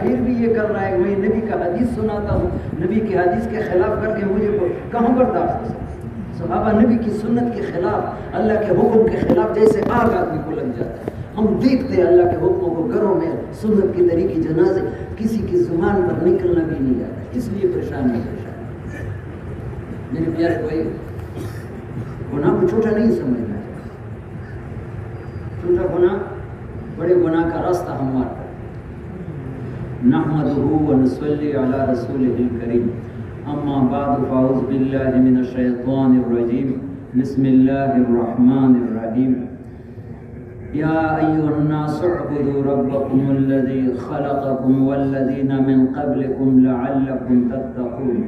پھر بھی یہ کر رہا ہے میں نبی کا حدیث سناتا ہوں، نبی کی حدیث کے خلاف کر کے مجھے کو کہاں برداشت ہو سکتا؟ صحابہ نبی کی سنت کے خلاف، اللہ کے حکم کے خلاف جیسے آگ آدمی کو لگ جاتا ہے۔ ہم دیکھتے ہیں اللہ کے حکموں کو گھروں میں سنت کی طریقے جنازے کسی کی زبان پر نکلنا بھی نہیں جاتا، اس لیے پریشانی ہے۔ میرے پیارے بھائی، گناہ کو چھوٹا نہیں سمجھنا ہے، چھوٹا گناہ بڑے گناہ کا راستہ ہمارا۔ نحمدہ ونصلی علی رسولہ الکریم، اما بعد فاعوذ باللہ من الشیطان الرجیم، بسم اللہ الرحمن الرحیم۔ یا ایھا الناس اعبدوا ربکم الذی خلقکم والذین من قبلکم لعلکم تتقون۔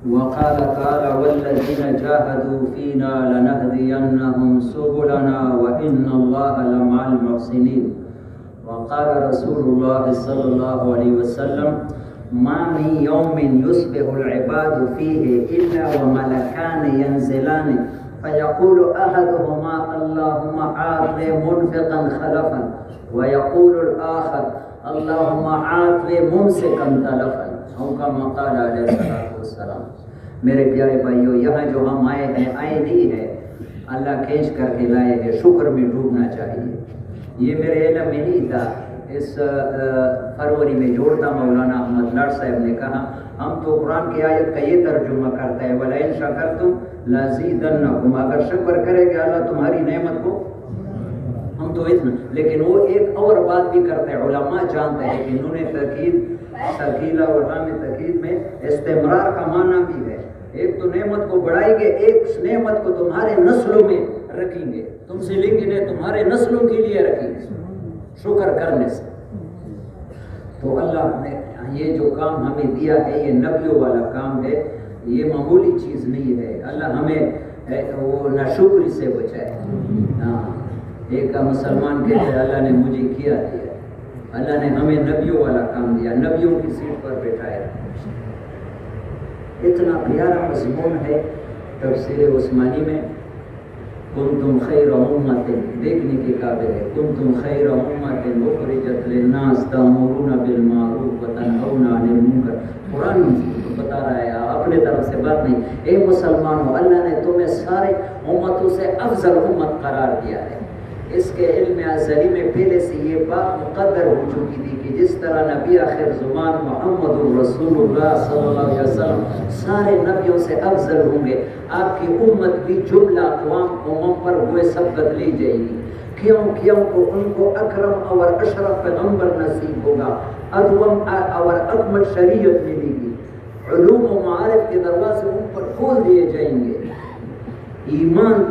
وقال تعالى والذين جاهدوا فينا لنهدينهم سبلنا وإن الله لمع المحسنين۔ وقال رسول الله صلى الله عليه وسلم ما من يوم يصبح العباد فيه إلا وملكان ينزلان فيقول أحدهما اللهم آت منفقا خلفا ويقول الآخر اللهم آت ممسكا تلفا، او كما قال علیہ الصلوۃ والسلام۔ میرے پیارے بھائیو، یہاں جو ہم آئے ہیں، آئے نہیں ہے اللہ کھینچ کر کے لائے ہیں، شکر میں ڈوبنا چاہیے۔ یہ میرے علم میں نہیں تھا، اس فروری میں جوڑتا مولانا احمد لاڈ صاحب نے کہا ہم تو قرآن کی آیت کا یہ ترجمہ کرتا ہے وَلَئِن شَكَرْتُمْ لَزِيدَنَّكُمْ، اگر شکر کرے گا اللہ تمہاری نعمت کو، ہم تو اتنا، لیکن وہ ایک اور بات بھی کرتے ہیں، علماء جانتے ہیں کہ انہوں نے تاکید ثقیلہ اور عام تاکید میں استمرار کا معنی بھی ہے۔ ایک تو نعمت کو بڑھائیں گے، ایک نعمت کو تمہارے نسلوں میں رکھیں گے، تم سے لیں گے نہیں، تمہارے نسلوں کے لیے رکھیں گے شکر کرنے سے۔ تو اللہ نے یہ جو کام ہمیں دیا ہے یہ نبیوں والا کام ہے، یہ معمولی چیز نہیں ہے۔ اللہ ہمیں وہ ناشکری سے بچائے۔ ہاں، ایک مسلمان کہتے ہیں اللہ نے مجھے کیا دیا، اللہ نے ہمیں نبیوں والا کام دیا، نبیوں کی سیٹ پر بٹھایا۔ اتنا پیارا مضمون ہے تفسیر عثمانی میں، کنتم خیر امت، دیکھنے کے قابل ہے، کنتم خیر امت اخرجت للناس تأمرون بالمعروف وتنہون عن المنکر۔ قرآن بتا رہا ہے، اپنے طرف سے بات نہیں۔ اے مسلمانوں، اللہ نے تمہیں سارے امتوں سے افضل امت قرار دیا ہے۔ اس کے علم ازلی میں پہلے سے یہ بات مقدر ہو چکی تھی کہ جس طرح نبی آخر زمان محمد الرسول اللہ صلی اللہ علیہ وسلم سارے نبیوں سے افضل ہوں گے، آپ کی امت بھی جملہ اقوام پر ہوئے سبقت لی جائے گی۔ کیوں کو ان کو اکرم اور اشرف پیغمبر نصیب ہوگا، ادوم اور اکمل شریعت ملے گی، علوم و معارف کے دروازے ان پر کھول دیے جائیں گے۔ ایمان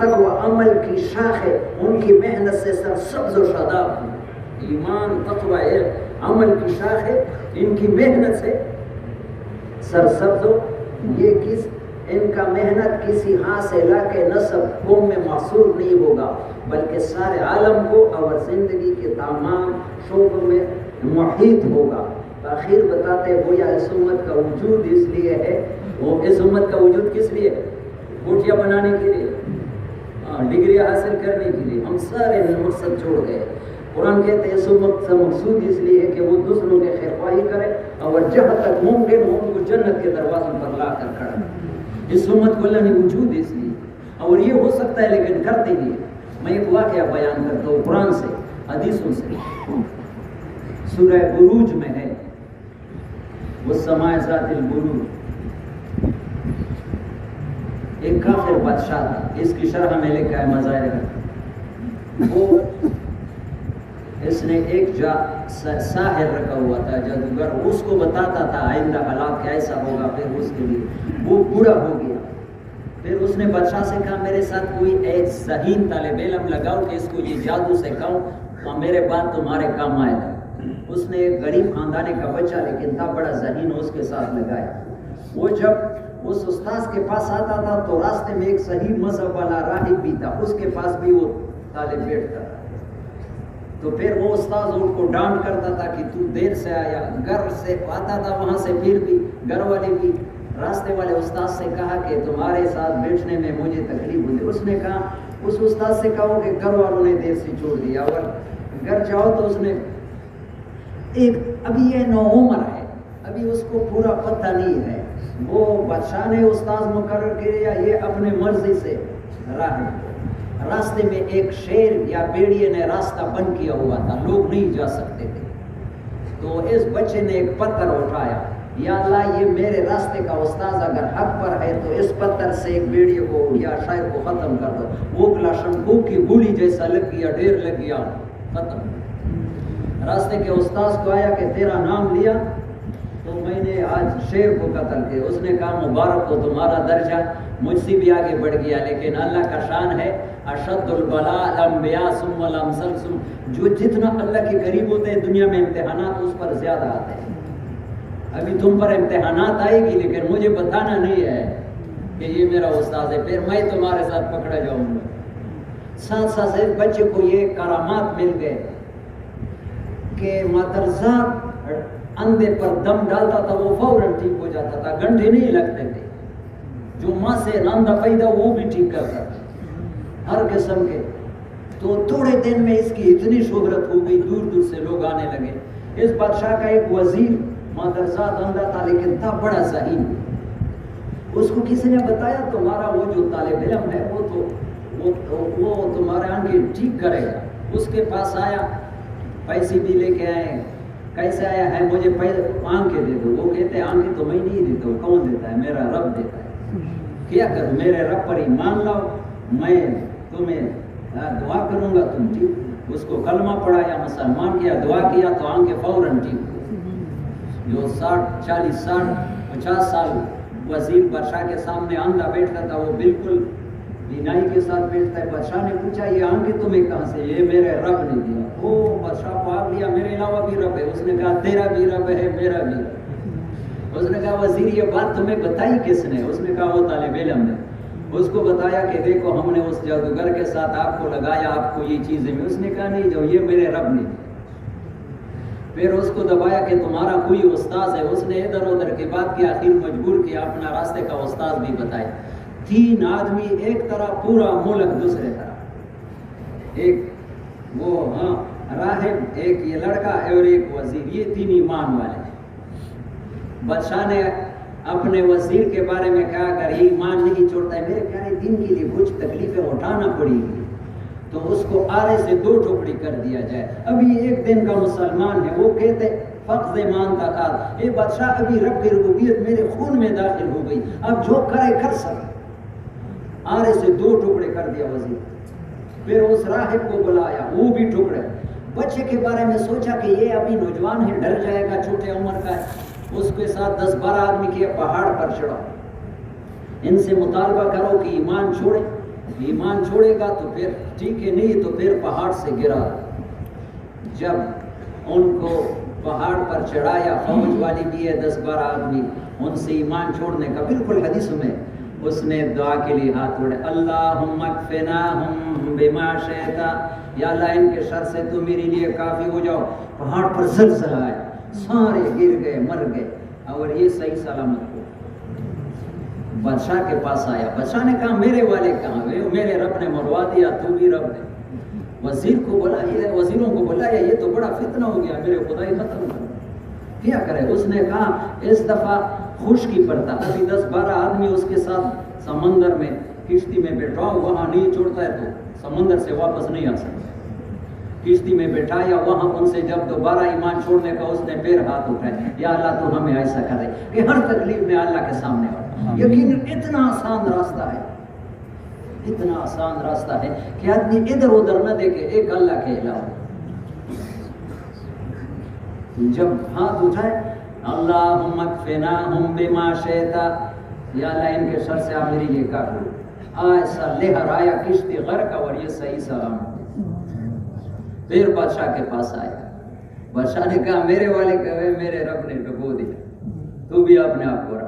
تقوی عمل کی شاخ ہے، ان کی محنت سے سرسبز و شاداب ہیں۔ ایمان تقوی عمل کی شاخ ہے، ان کی محنت سے سرسبز ہو۔ یہ ان کا محنت کسی ہاتھ سے لا کے نسب قوم میں محصور نہیں ہوگا، بلکہ سارے عالم کو اور زندگی کے تمام شعبوں میں محیط ہوگا۔ آخر بتاتے گویا اس امت کا وجود اس لیے ہے، وہ اس امت کا وجود کس لیے ہے؟ بوٹیاں بنانے کے لیے، ڈگریاں حاصل کرنے کے لیے، ہم سارے مقصد چھوڑ گئے۔ قرآن کہتے ہیں اس امت کا مقصود اس لیے ہے کہ وہ دوسروں کے خیر خواہی کرے اور جہاں تک ممکن ہو ان کو جنت کے دروازوں پر لا کر کھڑا۔ اس امت کو اللہ نے وجود اس لیے، اور یہ ہو سکتا ہے لیکن کرتے نہیں۔ میں ایک واقعہ بیان کرتا ہوں قرآن سے، حدیثوں سے۔ سورہ بروج میں ہے، والسماء ذات البروج، ایک کافر بادشاہ تھا، اس کی شرح میں لکھا ہے مظاہر کا، وہ اس نے ایک ساحر رکھا ہوا تھا، جادوگر، اس کو بتاتا تھا آئندہ حالات کیسا ہوگا۔ پھر اس کے لیے وہ بوڑھا ہو گیا، پھر اس نے بادشاہ سے کہا میرے ساتھ کوئی ایک ذہین طالب علم لگاؤ کہ اس کو یہ جادو سکھاؤ اور میرے بعد تمہارے کام آئے گا۔ اس نے ایک غریب خاندان کا بچہ لیکن تھا بڑا ذہین، اس کے ساتھ لگایا۔ وہ جب اس استاذ کے پاس آتا تھا تو راستے میں ایک صحیح مذہب والا راہب بھی تھا، اس کے پاس بھی وہ طالب بیٹھتا تھا۔ تو پھر وہ استاذ ان کو ڈانٹ کرتا تھا کہ تو دیر سے آیا، گھر سے آتا تھا وہاں سے، پھر بھی گھر والے بھی راستے والے استاذ سے کہا کہ تمہارے ساتھ بیٹھنے میں مجھے تکلیف ہوتی۔ اس نے کہا، اس استاذ سے کہو کہ گھر والوں نے دیر سے چھوڑ دیا اور گھر جاؤ تو اس نے ایک ابھی یہ نوعمر ہے، ابھی اس کو پورا پتہ نہیں ہے، وہ بادشاہ نے استاذ مقرر کیا یہ اپنے مرضی سے راستے میں ایک شیر یا بیڑیے نے راستہ بند کیا ہوا تھا، لوگ نہیں جا سکتے تھے، تو اس بچے نے ایک پتھر اٹھایا، یا اللہ یہ میرے راستے کا استاذ اگر حق پر ہے تو اس پتھر سے ایک بیڑیے کو یا شاعر کو ختم کر دو، وہ کلاشنکوف کی گولی جیسا لگ گیا، ڈھیر لگ گیا، ختم۔ راستے کے استاذ کو آیا کہ تیرا نام لیا تو میں نے آج شیر کو قتل کیا، اس نے کہا مبارک ہو تمہارا درجہ مجھ سے بھی آگے بڑھ گیا، لیکن اللہ کا شان ہے اشد البلاء الانبیاء ثم الامثل، جو جتنا اللہ کے قریب ہوتے ہیں دنیا میں امتحانات اس پر زیادہ آتے ہیں۔ ابھی تم پر امتحانات آئے گی لیکن مجھے بتانا نہیں ہے کہ یہ میرا استاذ ہے، پھر میں تمہارے ساتھ پکڑا جاؤں گا۔ ساتھ ساتھ اس بچے کو یہ کرامات مل گئے کہ مادرزاد اندھے پر دم ڈالتا تھا وہ فوراً ٹھیک ہو جاتا تھا، گھنٹے نہیں لگتے تھے، جو ماں سے اندھا پیدا وہ بھی ٹھیک کرتا تھا، ہر قسم کے۔ تو تھوڑے دن میں اس کی اتنی شہرت ہو گئی، دور دور سے لوگ آنے لگے۔ اس بادشاہ کا ایک وزیر مادرزاد اندھا تھا لیکن تھا بڑا ذہین، اس کو کسی نے بتایا تمہارا وہ جو طالب علم ہے وہ تمہارے آنکھیں ٹھیک کرے گا۔ اس کے پاس آیا، پیسے بھی لے کے آئے، کیسے آیا ہے مجھے آنکھیں دے دو، وہ کہتے ہیں آنکھیں تو میں نہیں دیتا ہوں، کون دیتا ہے؟ میرا رب دیتا ہے، کیا کروں؟ میرے رب پر ایمان لاؤ، میں تمہیں دعا کروں گا تم ٹھیک۔ اس کو کلمہ پڑھا یا مسلمان کیا، دعا کیا تو آنکھیں فوراً ٹھیک ہوئی۔ جو 60 40 60 50 سال وزیر بادشاہ کے سامنے اندھا بیٹھتا تھا وہ بالکل بینائی کے ساتھ بیٹھتا ہے۔ بادشاہ نے پوچھا یہ آنکھیں تمہیں کہاں سے؟ یہ میرے رب نے دیا۔ وہ بادشاہ کو آگ لیا، میرے علاوہ بھی رب ہے۔ اس نے کہا تیرا بھی رب ہے، میرا بھی رب۔ اس نے کہا وزیر یہ بات تمہیں بتائی کس نے؟ اس نے کہا وہ طالب علم نے۔ اس کو بتایا کہ دیکھو ہم نے اس جادوگر کے ساتھ آپ کو لگایا، آپ کو یہ چیزیں میں۔ اس نے کہا نہیں جو یہ میرے رب نے دی۔ پھر اس کو دبایا کہ تمہارا کوئی استاذ ہے؟ اس نے ادھر ادھر کی بات کی، آخر مجبور کیا اپنا راستے کا استاذ بھی بتائے۔ 3 آدمی ایک طرح، پورا ملک دوسرے طرح، ایک وہ راہب، ایک یہ لڑکا اور ایک وزیر، یہ 3 ایمان والے ہیں۔ بادشاہ نے اپنے وزیر کے بارے میں کہا اگر یہ ایمان نہیں چھوڑتا ہے، میرے پیارے دین کے لیے کچھ تکلیفیں اٹھانا پڑے گی، تو اس کو آرے سے 2 ٹکڑی کر دیا جائے۔ ابھی 1 دن کا مسلمان ہے، وہ کہتے فقد مانتا تھا، اے بادشاہ ابھی رب کی ربوبیت میرے خون میں داخل ہو گئی، اب جو کرے کر سکے۔ آرے سے 2 ٹکڑے کر دیا وزیر۔ پھر اس راہب کو بلایا، وہ بھی ٹکڑے۔ بچے کے بارے میں سوچا کہ یہ ابھی نوجوان ہے، ڈر جائے گا، چھوٹے عمر کا ہے۔ اس کے ساتھ 10-12 آدمی کیا، پہاڑ پر چڑھا، ان سے مطالبہ کرو کہ ایمان چھوڑے، ایمان چھوڑے گا تو پھر ٹھیک ہے، نہیں تو پھر پہاڑ سے گرا۔ جب ان کو پہاڑ پر چڑھایا، فوج والی بھی ہے 10-12 آدمی، ان سے ایمان چھوڑنے کا بالکل حدیث میں اس نے دعا کے لیے ہاتھ اڑے، اللہم اکفناہم بما شئت، یا اللہ ان کے شر سے تو میرے لیے کافی ہو جاؤ۔ پہاڑ پر زلزلہ آیا، سارے گر گئے، مر گئے، اور یہ صحیح سلامت ہو۔ بادشاہ کے پاس آیا، بادشاہ نے کہا میرے والے کہاں گئے؟ میرے رب نے مروا دیا، تو بھی رب نے۔ وزیر کو بلایا، وزیروں کو بلایا، یہ تو بڑا فتنہ ہو گیا، میرے خدائی ختم کر، کیا کرے؟ اس نے کہا اس دفعہ خشکی پڑتا، ابھی 10-12 آدمی اس کے ساتھ سمندر میں کشتی میں بیٹھاؤ، وہاں نہیں چھوڑتا ہے تو سمندر سے واپس نہیں آ سکتا۔ کشتی میں بیٹھایا، وہاں ان سے جب دوبارہ ایمان چھوڑنے کا اس نے پھر ہاتھ اٹھائے، یا اللہ تو ہمیں ایسا کرے کہ ہر تکلیف میں اللہ کے سامنے آؤ۔ یقین اتنا آسان راستہ ہے، اتنا آسان راستہ ہے کہ آدمی ادھر ادھر نہ دیکھے، ایک اللہ کے علاوہ جب ہاتھ اٹھائے، اللہم اکفناہم بما شئت، یا اللہ ان کے شر سے آپ میرے لیے کافی ہو۔ ایسا لہر آیا، کشتی غرق، اور یہ صحیح سلامت۔ پھر بادشاہ کے پاس آیا، بادشاہ نے کہا میرے والے کہے میرے رب نے ڈبو دیا، تو بھی اپنے آپ کو رکھ۔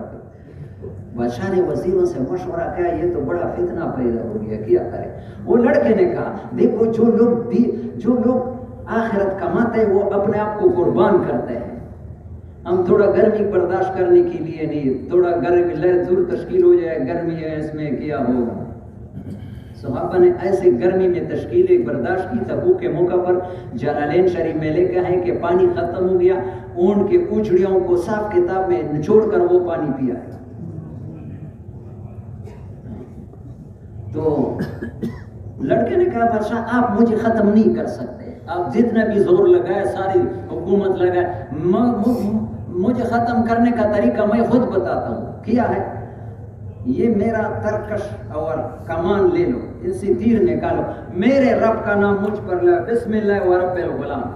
بادشاہ نے وزیروں سے مشورہ کیا، یہ تو بڑا فتنہ پیدا ہو گیا، کیا کرے؟ وہ لڑکے نے کہا دیکھو جو لوگ آخرت کماتے ہیں وہ اپنے آپ کو قربان کرتے ہیں، ہم تھوڑا گرمی برداشت کرنے کے لیے نہیں، تھوڑا گرمی دور تشکیل ہو جائے، گرمی ہے اس میں کیا ہوگا، صحابہ نے ایسے گرمی میں تشکیل برداشت کی. تبوک کے موقع پر جلالین شریف میں لے کے ہیں کہ پانی ختم ہو گیا, اونٹ کے اونچڑیوں کو صاف کتاب میں نچوڑ کر وہ پانی پیا ہے. تو لڑکے نے کہا بادشاہ آپ مجھے ختم نہیں کر سکتے, آپ جتنا بھی زور لگائے, ساری حکومت لگائے, مجھے ختم کرنے کا طریقہ میں خود بتاتا ہوں. کیا ہے یہ, میرا ترکش اور کمان لے لو, اس سے تیر نکالو, میرے رب کا نام مجھ پر لے, بسم اللہ و رب الغلام.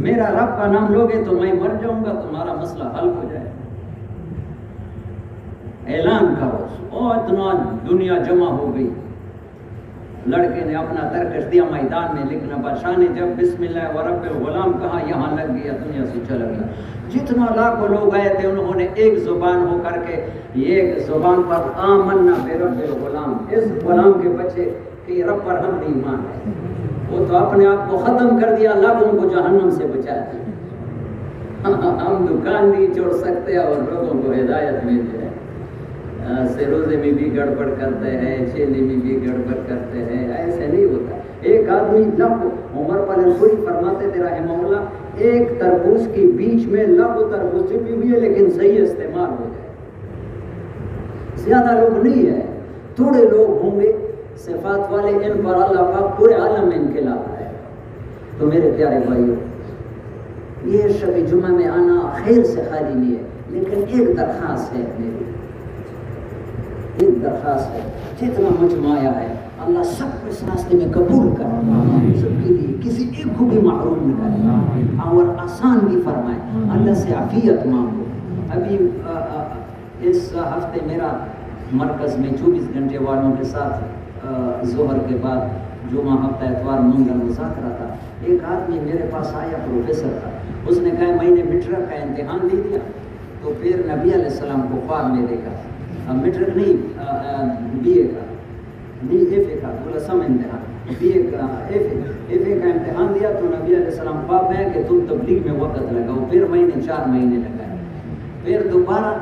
میرا رب کا نام لوگے تو میں مر جاؤں گا, تمہارا مسئلہ حل ہو جائے. اعلان کرو. اور اتنا دنیا جمع ہو گئی. لڑکے نے اپنا ترکش دیا میدان میں, لیکن بادشاہ نے جب بسم اللہ و رب الغلام کہا, یہاں لگ گیا, دنیا سے چلا گیا. جتنا لاکھوں لوگ آئے تھے انہوں نے ایک زبان ہو کر کے ایک زبان پر آمنا برب الغلام, اس غلام کے بچے کہ رب پر ہم ایمان ہے. وہ تو اپنے آپ کو ختم کر دیا, لاکھوں کو جہنم سے بچا دیا. ہم دکان نہیں چھوڑ سکتے اور لوگوں کو ہدایت ملتی ہے. روزے میں بھی گڑبڑ کرتے ہیں, چیلی میں بھی گڑبڑ کرتے ہیں, ایسے نہیں ہوتا. ایک آدمی لاکھوں, عمر پالن پوری فرماتے تھے رحمہ اللہ, ایک تربوز کے بیچ میں لاکھوں تربوز چھپی ہوئی ہے, لیکن صحیح استعمال ہو جائے. زیادہ لوگ نہیں ہے, تھوڑے لوگ ہوں گے صفات والے, ان پر اللہ پاک پورے عالم میں انقلاب ہے. تو میرے پیارے بھائیو, یہ شب جمعہ میں آنا خیر سے خالی نہیں ہے, لیکن ایک درخواست ہے میری, ایک درخواست ہے. جتنا مجمع آیا ہے اللہ سب کو اس راستے میں قبول کرے, سب کے لیے کسی ایک کو بھی محروم نہ کرے, اور آسان بھی فرمائے. اللہ سے عافیت مانگو. ابھی اس ہفتے میرا مرکز میں 24 گھنٹے والوں کے ساتھ ظہر کے بعد جمعہ ہفتہ اتوار منگل مذاکرہ تھا. ایک آدمی میرے پاس آیا, پروفیسر تھا. اس نے کہا میں نے میٹرک کا امتحان دے دیا, تو پھر نبی علیہ السلام کو خواب میں دیکھا. میٹرک نہیں, بی اے کا, نہیں ایف اے کا, بولا سم امتحان, بی اے کا ایف اے کا امتحان دیا. تو نبی علیہ السلام خواب میں کہ تم تبلیغ میں وقت لگاؤ. پھر میں نے 4 مہینے لگائے. پھر دوبارہ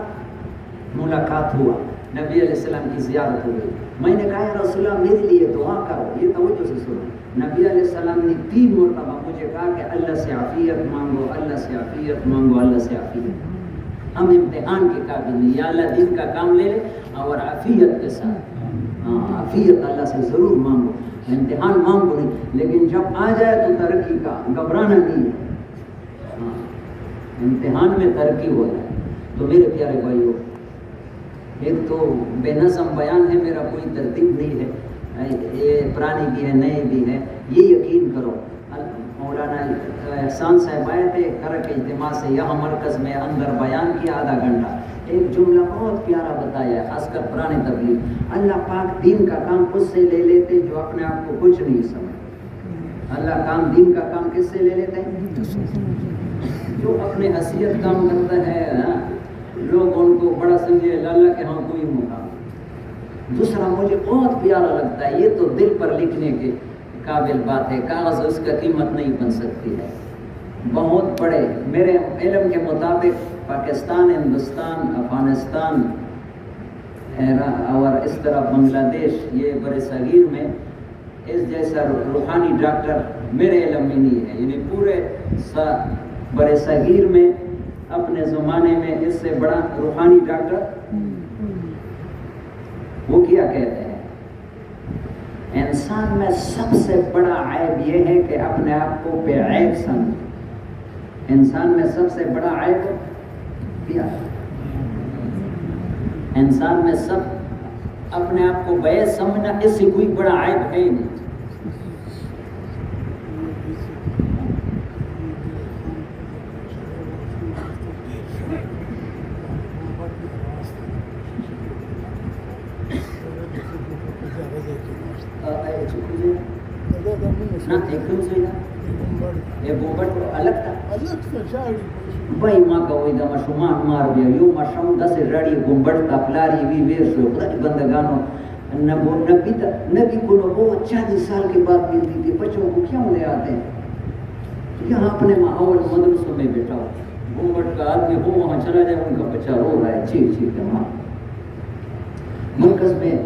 ملاقات ہوا, نبی علیہ السلام کی زیارت ہو گئی. میں نے کہا یا رسول اللہ میرے لیے دعا کرو. یہ توجہ سے سنو, نبی علیہ السلام نے 3 مرتبہ مجھے کہا کہ اللہ سے عافیت مانگو, اللہ سے عافیت مانگو, اللہ سے عافیت. ہم امتحان کے قابل نہیں, یا اللہ دین کا کام لے لے اور عافیت کے ساتھ, عافیت اللہ سے ضرور مانگو, امتحان مانگو نہیں, لیکن جب آ جائے تو ترقی کا گھبرانا نہیں ہے, امتحان میں ترقی ہو جائے. تو میرے پیارے بھائیو, ایک تو بے نظم بیان ہے میرا, کوئی ترتیب نہیں ہے, یہ پرانی بھی ہے نئے بھی ہے, یہ یقین کرو. مولانا احسان صاحب آئے تھے کرک اجتماع سے یہاں مرکز میں, اندر بیان کیا آدھا گھنٹہ, ایک جملہ بہت پیارا بتایا ہے, خاص کر پرانے تبلیغ. اللہ پاک دین کا کام خود سے لے لیتے جو اپنے آپ کو کچھ نہیں سمجھ. اللہ کام دین کا کام کس سے لے لیتے ہیں؟ جو اپنے حیثیت کام کرتا ہے, لوگ ان کو بڑا سمجھے, اللہ کے ہاں کوئی مقام. دوسرا مجھے بہت پیارا لگتا ہے, یہ تو دل پر لکھنے کے قابل بات ہے, کاغذ اس کا قیمت نہیں بن سکتی ہے. بہت بڑے میرے علم کے مطابق پاکستان, ہندوستان, افغانستان اور اس طرح بنگلہ دیش, یہ بر صغیر میں اس جیسا روحانی ڈاکٹر میرے علم میں نہیں ہے. یعنی پورے بر صغیر میں اپنے زمانے میں اس سے بڑا روحانی ڈاکٹر وہ کیا کہتے ہیں, انسان میں سب سے بڑا عیب یہ ہے کہ اپنے آپ کو بے عیب سمجھے. انسان میں سب سے بڑا عیب کیا, انسان میں سب اپنے آپ کو بے سمجھنا, اس سے کوئی بڑا عیب ہے ہی نہیں. بھائی ماں کا وہی دا مشومان مار بیا, یو مشوم دس رڑی گنبڑ تا پلاری وی ویر سو خدای بندگانو. نبی کو نبوت 40 سال کے بعد ملتی تھی. بچوں کو کیوں لے آتے ہیں؟ یہاں اپنے ماحول مدرسوں میں بیٹھا ہو, گنبڑ کا آدمی ہو وہاں چلا جائے, ان کا بچہ رو رہا ہے, چیخ چیخ کے. وہاں مرکز میں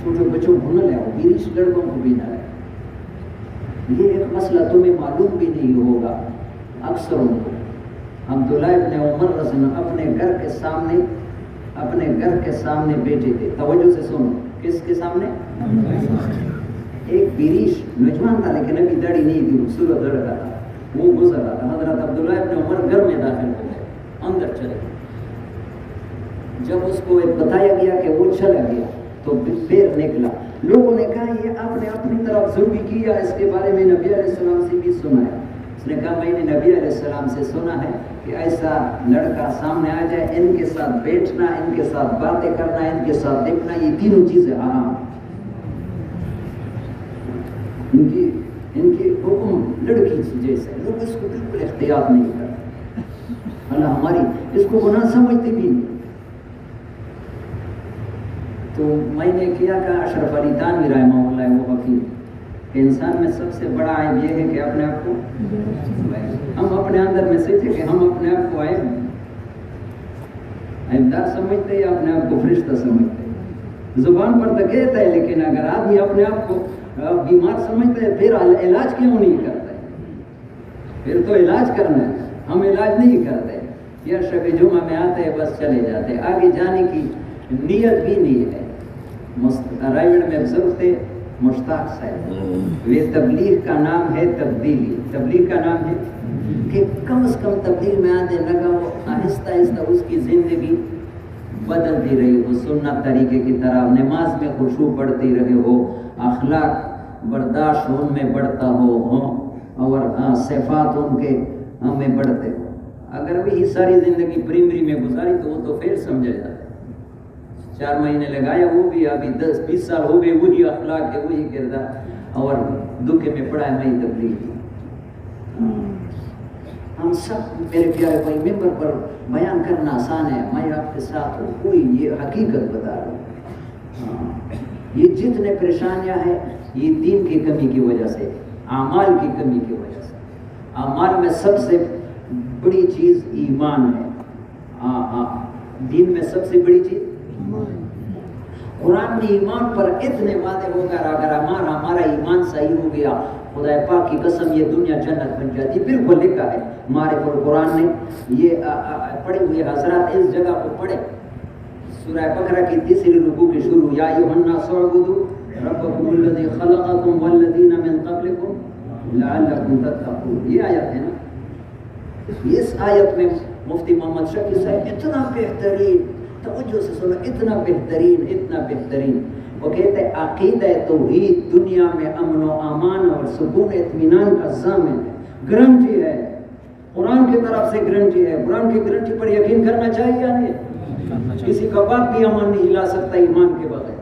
چھوٹے بچوں کو نہ لاؤ، 20 لڑکوں کو بھی نہ لاؤ۔ یہ ایک مسئلہ تمہیں معلوم بھی نہیں ہوگا اکثروں کو۔ عبداللہ ابن عمر رضی اللہ عنہ اپنے گھر کے سامنے بیٹھے تھے، توجہ سے سنو، کس کے سامنے؟ ایک بریش نوجوان تھا لیکن ابھی داڑھی نہیں تھی، خوبصورت لڑکا تھا، وہ گزر رہا تھا۔ حضرت عبداللہ ابن عمر گھر میں داخل ہو گئے، اندر چلے گئے۔ جب اس کو بتایا گیا کہ وہ چلا گیا تو پھر نکلا، لوگوں نے کہا یہ آپ نے اپنی طرف ظلم کیا، اس کے بارے میں نبی علیہ السلام سے بھی سنا ہے۔ اس نے کہا میں نے نبی علیہ السلام سے سنا ہے کہ ایسا لڑکا سامنے آ جائے، ان کے ساتھ بیٹھنا، ان کے ساتھ باتیں کرنا، ان کے ساتھ دیکھنا، یہ تینوں چیزیں حرام ہیں۔ ان کی حکم لڑکی جیسے، لوگ اس کو بالکل اختیار نہیں کرتے، اللہ ہماری اس کو گناہ سمجھتے بھی نہیں۔ تو میں نے کیا کہا، اشرف علی تھانوی رحمہ اللہ وہ وکیل کہ انسان میں سب سے بڑا عیب یہ ہے کہ اپنے آپ کو، ہم اپنے اندر میں سے تھے کہ ہم اپنے آپ کو عیبدار سمجھتے یا اپنے آپ کو فرشتہ سمجھتے؟ زبان پر تو کہتا ہے، لیکن اگر آدمی اپنے آپ کو بیمار سمجھتے ہیں پھر علاج کیوں نہیں کرتے؟ پھر تو علاج کرنا ہے، ہم علاج نہیں کرتے، یا شب جمعہ میں آتے ہیں بس چلے جاتے، آگے جانے کی نیت بھی نہیں ہے۔ رائیگڑ میں بزرگ تھے مشتاق صاحب، وہ تبلیغ کا نام ہے تبدیلی، تبلیغ کا نام ہے کہ کم از کم تبلیغ میں آنے لگا، وہ آہستہ آہستہ اس کی زندگی بدلتی رہی ہو، سنت طریقے کی طرح، نماز میں خشوع بڑھتی رہے ہو، اخلاق برداشت ان میں بڑھتا ہو، اور صفات ان کے ہمیں بڑھتے ہو۔ اگر وہی ساری زندگی پریمری میں گزاری تو وہ تو پھر سمجھا جاتا ہے۔ 4 مہینے لگایا، وہ بھی ابھی 10-20 سال ہو گئے، وہی اخلاق ہے، وہی کردار، اور دکھے میں پڑا ہے میں تبلیغ۔ ہم سب میرے پیارے بھائی، ممبر پر بیان کرنا آسان ہے، میں آپ کے ساتھ ہوں، کوئی یہ حقیقت بتا رہا ہوں۔ یہ جتنے پریشانیاں ہیں یہ دین کی کمی کی وجہ سے، اعمال کی کمی کی وجہ سے۔ اعمال میں سب سے بڑی چیز ایمان ہے، دین میں سب سے بڑی چیز قرآن میں ایمان پر اتنے وعدے ہو کر اگر ہمارا ایمان صحیح ہو گیا، خدا پاک کی قسم یہ دنیا جنت بن جاتی۔ بالکل لکھا ہے معرف القرآن نے، یہ پڑھے ہوئے حضرات اس جگہ کو پڑھے، سورہ بقرہ کی 3 رکوع کی شروع، یا ایھا الناس اعبدوا ربکم الذی خلقکم والذین من قبلکم لعلکم تتقون، یہ آیت ہے نا۔ اس آیت میں مفتی محمد شفیع صاحب اتنا بہترین، توجہ سے سنو، اتنا بہترین وہ کہتے ہیں عقیدہ توحید دنیا میں امن و امان اور سکون اطمینان کا ضامن ہے، گارنٹی ہے، قرآن کی طرف سے گارنٹی ہے۔ قرآن کی گارنٹی پر یقین کرنا چاہیے یا نہیں؟ کسی کا باپ بھی امن نہیں لا سکتا ایمان کے بغیر۔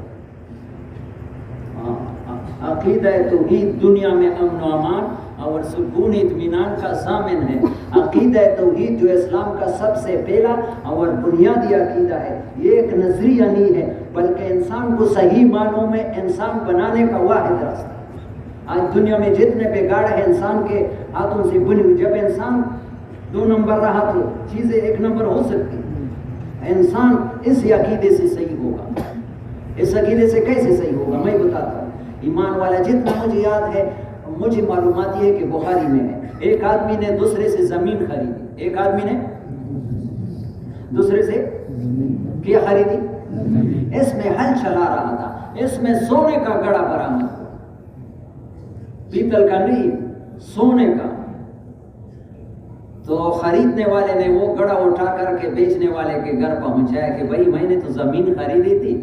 عقیدہ توحید دنیا میں امن و امان اور سکون اطمینان کا ضامن ہے۔ عقیدہ توحید جو اسلام کا سب سے پہلا اور بنیادی عقیدہ ہے، یہ ایک نظریہ نہیں ہے بلکہ انسان کو صحیح معنوں میں انسان بنانے کا واحد راستہ۔ آج دنیا میں جتنے بگاڑ ہیں انسان کے ہاتھوں سے بنی ہوئی، جب انسان 2 نمبر رہا تو چیزیں 1 نمبر ہو سکتی۔ انسان اس عقیدے سے صحیح ہوگا، اس عقیدے سے کیسے صحیح ہوگا میں بتاتا ہوں۔ ایمان والا جتنا مجھے یاد ہے، مجھے معلومات یہ ہے کہ بخاری میں ہے، ایک آدمی نے دوسرے سے زمین خریدی، ایک آدمی نے دوسرے سے کیا خریدی؟ اس میں ہل چلا رہا تھا، اس میں سونے کا گڑا برآمد ہوا، پیتل کا نہیں، سونے کا۔ تو خریدنے والے نے وہ گڑا اٹھا کر کے بیچنے والے کے گھر پہنچایا کہ بھائی میں نے تو زمین خریدی تھی،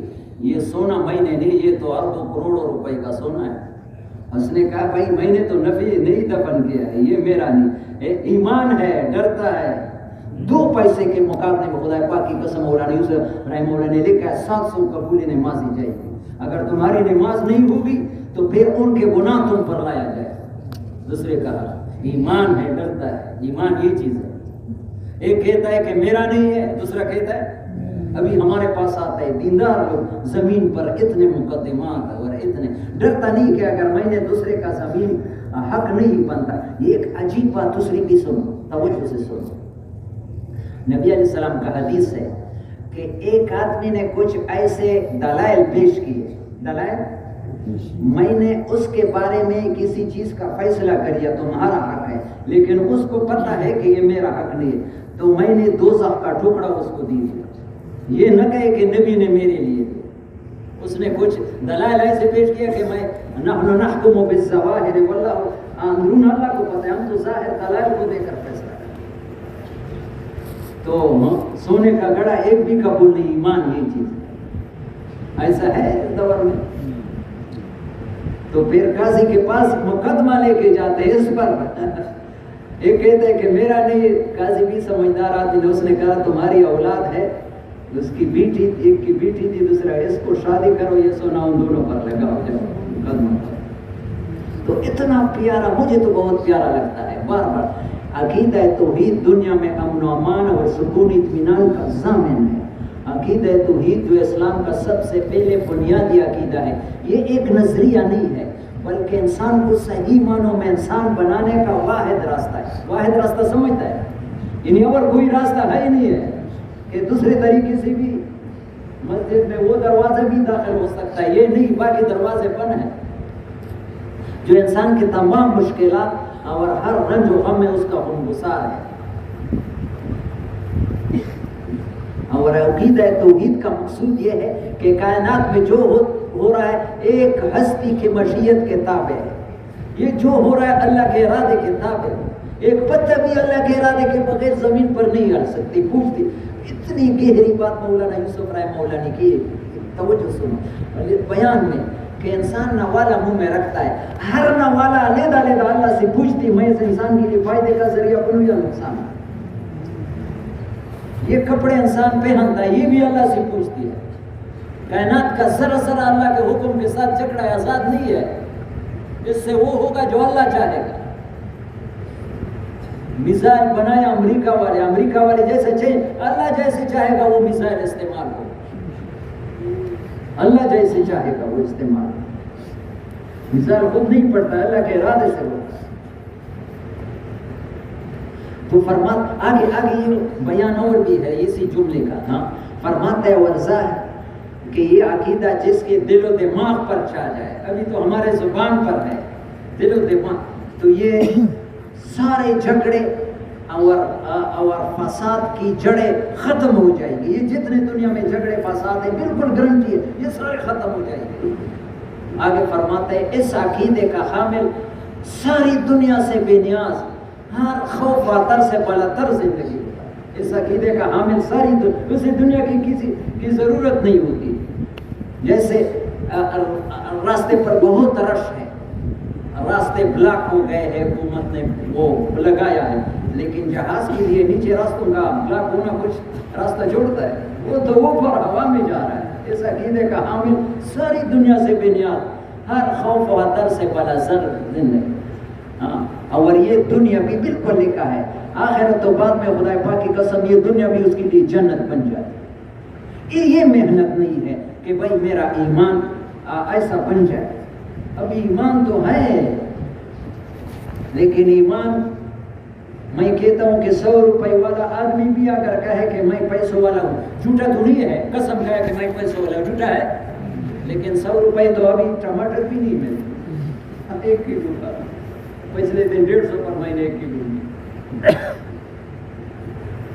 یہ سونا میں نے نہیں، یہ تو اربوں کروڑوں روپے کا سونا ہے۔ اس نے کہا بھائی میں نے تو نفی نہیں دفن کیا ہے، یہ میرا نہیں، ایمان ہے، ڈرتا ہے۔ 2 پیسے کے مقابلے میں خدا پاک کی قسم، مولانا یوسف رحمہ اللہ نے لکھا ہے 700 قبول نماز ہی جائے گی۔ اگر تمہاری نماز نہیں ہوگی تو پھر ان کے گناہ تم پر لایا جائے۔ دوسرے کہا ایمان ہے، ڈرتا ہے، ایمان یہ چیز ہے۔ ایک کہتا ہے کہ میرا نہیں ہے، دوسرا کہتا ہے ابھی ہمارے پاس آتا ہے دیندار لوگ زمین پر اتنے مقدمات اور اتنے، ڈرتا نہیں کہ اگر میں نے دوسرے کا زمین حق نہیں بنتا۔ یہ ایک عجیب بات دوسری بھی سنو، توجہ سے سنو۔ نبی علیہ السلام کا حدیث ہے کہ ایک آدمی نے کچھ ایسے دلائل پیش کیے، دلائل میں نے اس کے بارے میں کسی چیز کا فیصلہ کر دیا تمہارا حق ہے، لیکن اس کو پتہ ہے کہ یہ میرا حق نہیں ہے، تو میں نے دوزخ کا ٹکڑا اس کو دے دیا۔ یہ نہ کہے کہ نبی نے میرے لیے دیا، اس نے کچھ دلائل ایسے پیش کیا کہ میں نحن نحکم بالظواہر واللہ اندرون، اللہ کو پتہ ہے ہم تو ظاہر دلائل کو دے کر فیصلہ کریں۔ تو سونے کا گڑا ایک بھی قبول نہیں، ایمان یہ چیز ہے، ایسا ہے اس دور میں۔ تو پھر قاضی کے پاس مقدمہ لے کے جاتے ہیں اس پر، ایک کہتے ہیں کہ میرا نہیں، قاضی بھی سمجھدار آدمی نے، اس نے کہا تمہاری اولاد ہے، اس کی بیٹی، ایک کی بیٹی تھی، دوسرا اس کو شادی کرو، یہ سونا ان دونوں پر لگاؤ جاؤ مقدمہ پر۔ تو اتنا پیارا، مجھے تو بہت پیارا لگتا ہے بار بار۔ عقیدہ توحید دنیا میں امن و امان اور سکون اطمینان کا ضامن ہے۔ عقیدہ توحید جو اسلام کا سب سے پہلے بنیادی عقیدہ ہے، یہ ایک نظریہ نہیں ہے بلکہ انسان کو صحیح معنوں میں انسان بنانے کا واحد راستہ ہے۔ واحد راستہ سمجھتا ہے، یعنی اور کوئی راستہ ہے ہی نہیں ہے کہ دوسرے طریقے سے بھی مسجد میں وہ دروازے بھی داخل ہو سکتا ہے، یہ نہیں، باقی دروازے بند ہیں جو انسان کی تمام مشکلات اور ہر رنج و غم میں اس کا ہمگسار ہے۔ اور عقیدہ توحید کا مقصود یہ ہے کہ کائنات میں جو ہو رہا ہے ایک ہستی کی مشیت کے تابع ہے، یہ جو ہو رہا ہے اللہ کے ارادے کے تابع ہے۔ ایک پتہ بھی اللہ کے ارادے کے بغیر زمین پر نہیں ہل سکتی، پوچھتی۔ اتنی گہری بات مولانا یوسف رائے مولانی کی، توجہ سنو بیان میں، کہ انسان نوالا منہ میں رکھتا ہے، ہر نوالا علیحدہ علیحدہ اللہ سے پوچھتی میں اس انسان کے لیے فائدے کا ذریعہ بنوں یا نقصان۔ یہ کپڑے انسان پہنتا ہے، یہ بھی اللہ سے پوچھتی ہے۔ کائنات کا ذرا ذرا اللہ کے حکم کے ساتھ جکڑا ہے، آزاد نہیں ہے، اس سے وہ ہوگا جو اللہ چاہے گا۔ میزائل بنایا امریکہ والے جیسے چاہے، اللہ جیسے چاہے گا وہ میزائل استعمال ہو، اللہ جیسے چاہے گا وہ استعمال ہو۔ میزائل خود نہیں پڑتا، اللہ کے ارادے سے ہوگا۔ تو آگے یہ بیان اور بھی ہے اسی جملے کا، فرماتا ہے ورزہ کہ یہ عقیدہ جس کے دل و دماغ پر چھا جائے، ابھی تو ہمارے زبان پر ہے دل و دماغ، تو یہ سارے جھگڑے اور فساد کی جڑیں ختم ہو جائیں گی۔ یہ جتنے دنیا میں جھگڑے فساد ہیں بالکل گارنٹی ہے، یہ سارے ختم ہو جائیں گے۔ آگے فرماتے ہیں اس عقیدے کا حامل ساری دنیا سے بے نیاز، ہر خوف و تر سے بالا تر زندگی ہوتا ہے۔ اس عقیدے کا حامل ساری اسے دنیا کی کسی کی ضرورت نہیں ہوتی۔ جیسے راستے پر بہت رش ہے، راستے بلاک ہو گئے ہیں، حکومت نے وہ لگایا ہے، لیکن جہاز کے لیے نیچے راستوں کا بلاک ہونا کچھ راستہ جوڑتا ہے، وہ تو اوپر ہوا میں جا رہا ہے۔ اس عقیدے کا حامل ساری دنیا سے بے نیاز، ہر خوف و خطر سے بالا تر زندگی۔ اور یہ دنیا بھی بالکل لکھا ہے، آخرت تو بعد میں خدا پاک کی قسم یہ دنیا بھی اس کے لیے جنت بن جاتی۔ یہ محنت نہیں ہے کہ بھائی میرا ایمان ایسا بن جائے، اب ایمان تو ہے، لیکن ایمان میں کہتا ہوں کہ 100 روپے والا آدمی بھی اگر کہے کہ میں پیسوں والا ہوں، جھوٹا تو نہیں ہے، قسم کہے کہ میں پیسوں والا ہوں، جھوٹا ہے، لیکن 100 روپے تو ابھی ٹماٹر بھی نہیں ملتے، 1 کلو کا پچھلے دن 150 پر میں نے 1 کلو لی۔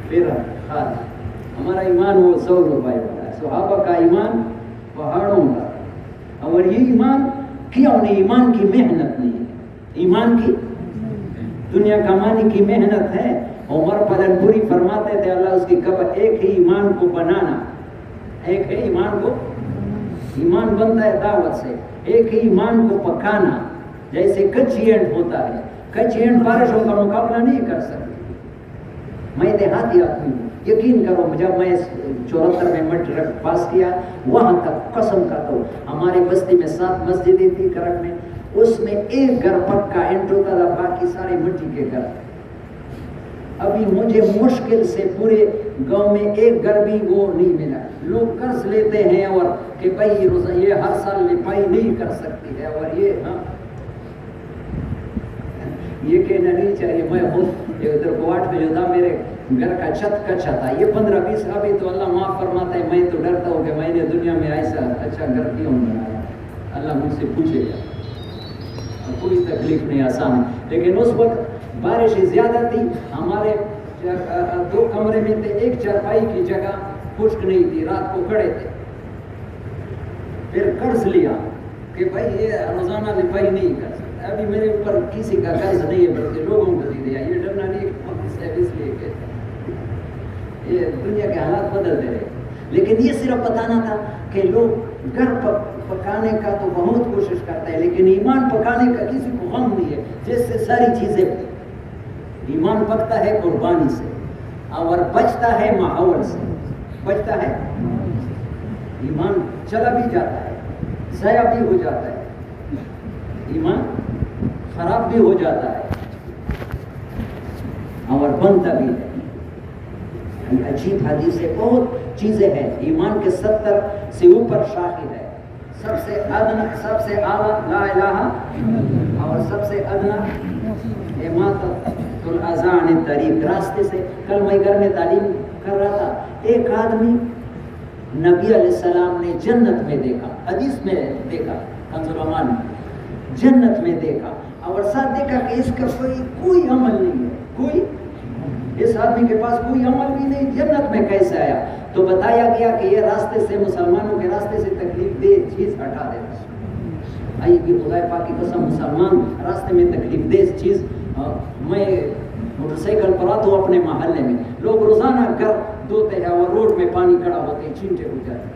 پھر ہمارا ایمان وہ 100 روپے والا ہے، صحابہ کا ایمان پہاڑوں کا، اور یہ ایمان کیوں نہیں؟ ایمان کی محنت نہیں ہے، ایمان کی دنیا کمانے کی محنت ہے۔ عمر پلن پوری فرماتے تھے اللہ اس کی قبر، ایک ہی ایمان کو بنانا، ایک ہے ایمان کو، ایمان بنتا ہے دعوت سے، ایک ہی ایمان کو پکانا، جیسے کچی اینٹ ہوتا ہے، کچی اینٹ بارشوں کا مقابلہ نہیں کر سکتی۔ میں دیہاتی آدمی ہوں، یقین کرو جب میں 74 میں ٹرک پاس کیا وہاں تک قسم کا تو ہماری بستی میں 7 مسجدیں تھی کرک میں، اس میں ایک گھر پکا اینٹ ہوتا تھا، باقی سارے مٹی کے گھر۔ ابھی مجھے مشکل سے پورے گاؤں میں ایک گھر بھی وہ نہیں ملا۔ لوگ قرض لیتے ہیں اور کہ بھائی یہ ہر سال لپائی نہیں کر سکتی ہے، اور یہ کہنا نہیں چاہیے۔ میں خود ادھر گواٹ میں جو تھا میرے گھر کا چھت کچا تھا، یہ 15-20 ابھی تو اللہ معاف فرماتا ہے، میں تو ڈرتا ہوں کہ میں نے دنیا میں ایسا اچھا گھر کیوں بنایا، اللہ مجھ سے پوچھے گا. کوئی تکلیف نہیں، آسان ہے. لیکن اس وقت بارش زیادہ تھی، ہمارے 2 کمرے میں تھے، ایک چارپائی کی جگہ خشک نہیں تھی، رات کو کھڑے تھے. پھر قرض لیا کہ بھائی یہ روزانہ لپائی نہیں کر سکتا، ابھی میرے اوپر کسی کا قرض نہیں ہے بلکہ لوگوں کو دے دیا. یہ ڈرنا نہیں اس لیے کہ یہ دنیا کے حالات بدلتے رہے. لیکن یہ صرف بتانا تھا کہ لوگ گھر پکانے کا تو بہت کوشش کرتا ہے، لیکن ایمان پکانے کا کسی کو غم نہیں ہے، جس سے ساری چیزیں. ایمان پکتا ہے قربانی سے اور بچتا ہے ماحول سے. بچتا ہے، ایمان چلا بھی جاتا ہے، ضائع بھی ہو جاتا ہے، ایمان خراب بھی ہو جاتا ہے اور بنتا بھی ہے. عجیب حدیث ہے، بہت چیزیں ہیں. ایمان کے 70 سے اوپر شاخص ہے. سب سے ادنا، سب سے اعلیٰ لا الہ، اور سب سے ادنا اماطۃ الاذی عن الطریق، راستے سے. کل میں گھر میں تعلیم کر رہا تھا، ایک آدمی نبی علیہ السلام نے جنت میں دیکھا، حدیث میں دیکھا، کنز الایمان میں جنت میں دیکھا، اور ساتھ دیکھا کہ اس کا کوئی عمل نہیں ہے. کوئی، اس آدمی کے پاس کوئی عمل بھی نہیں، جنت میں کیسے آیا؟ تو بتایا گیا کہ یہ راستے سے، مسلمانوں کے راستے سے تکلیف دہ چیز ہٹا دیتا. آئیے کہ خدا پاک کی قسم، مسلمان راستے میں تکلیف دہ چیز. میں موٹر سائیکل پر آتا ہوں اپنے محلے میں، لوگ روزانہ گھر دھوتے ہیں اور روڈ میں پانی کھڑا ہوتے ہیں، چینٹے ہو جاتے ہیں.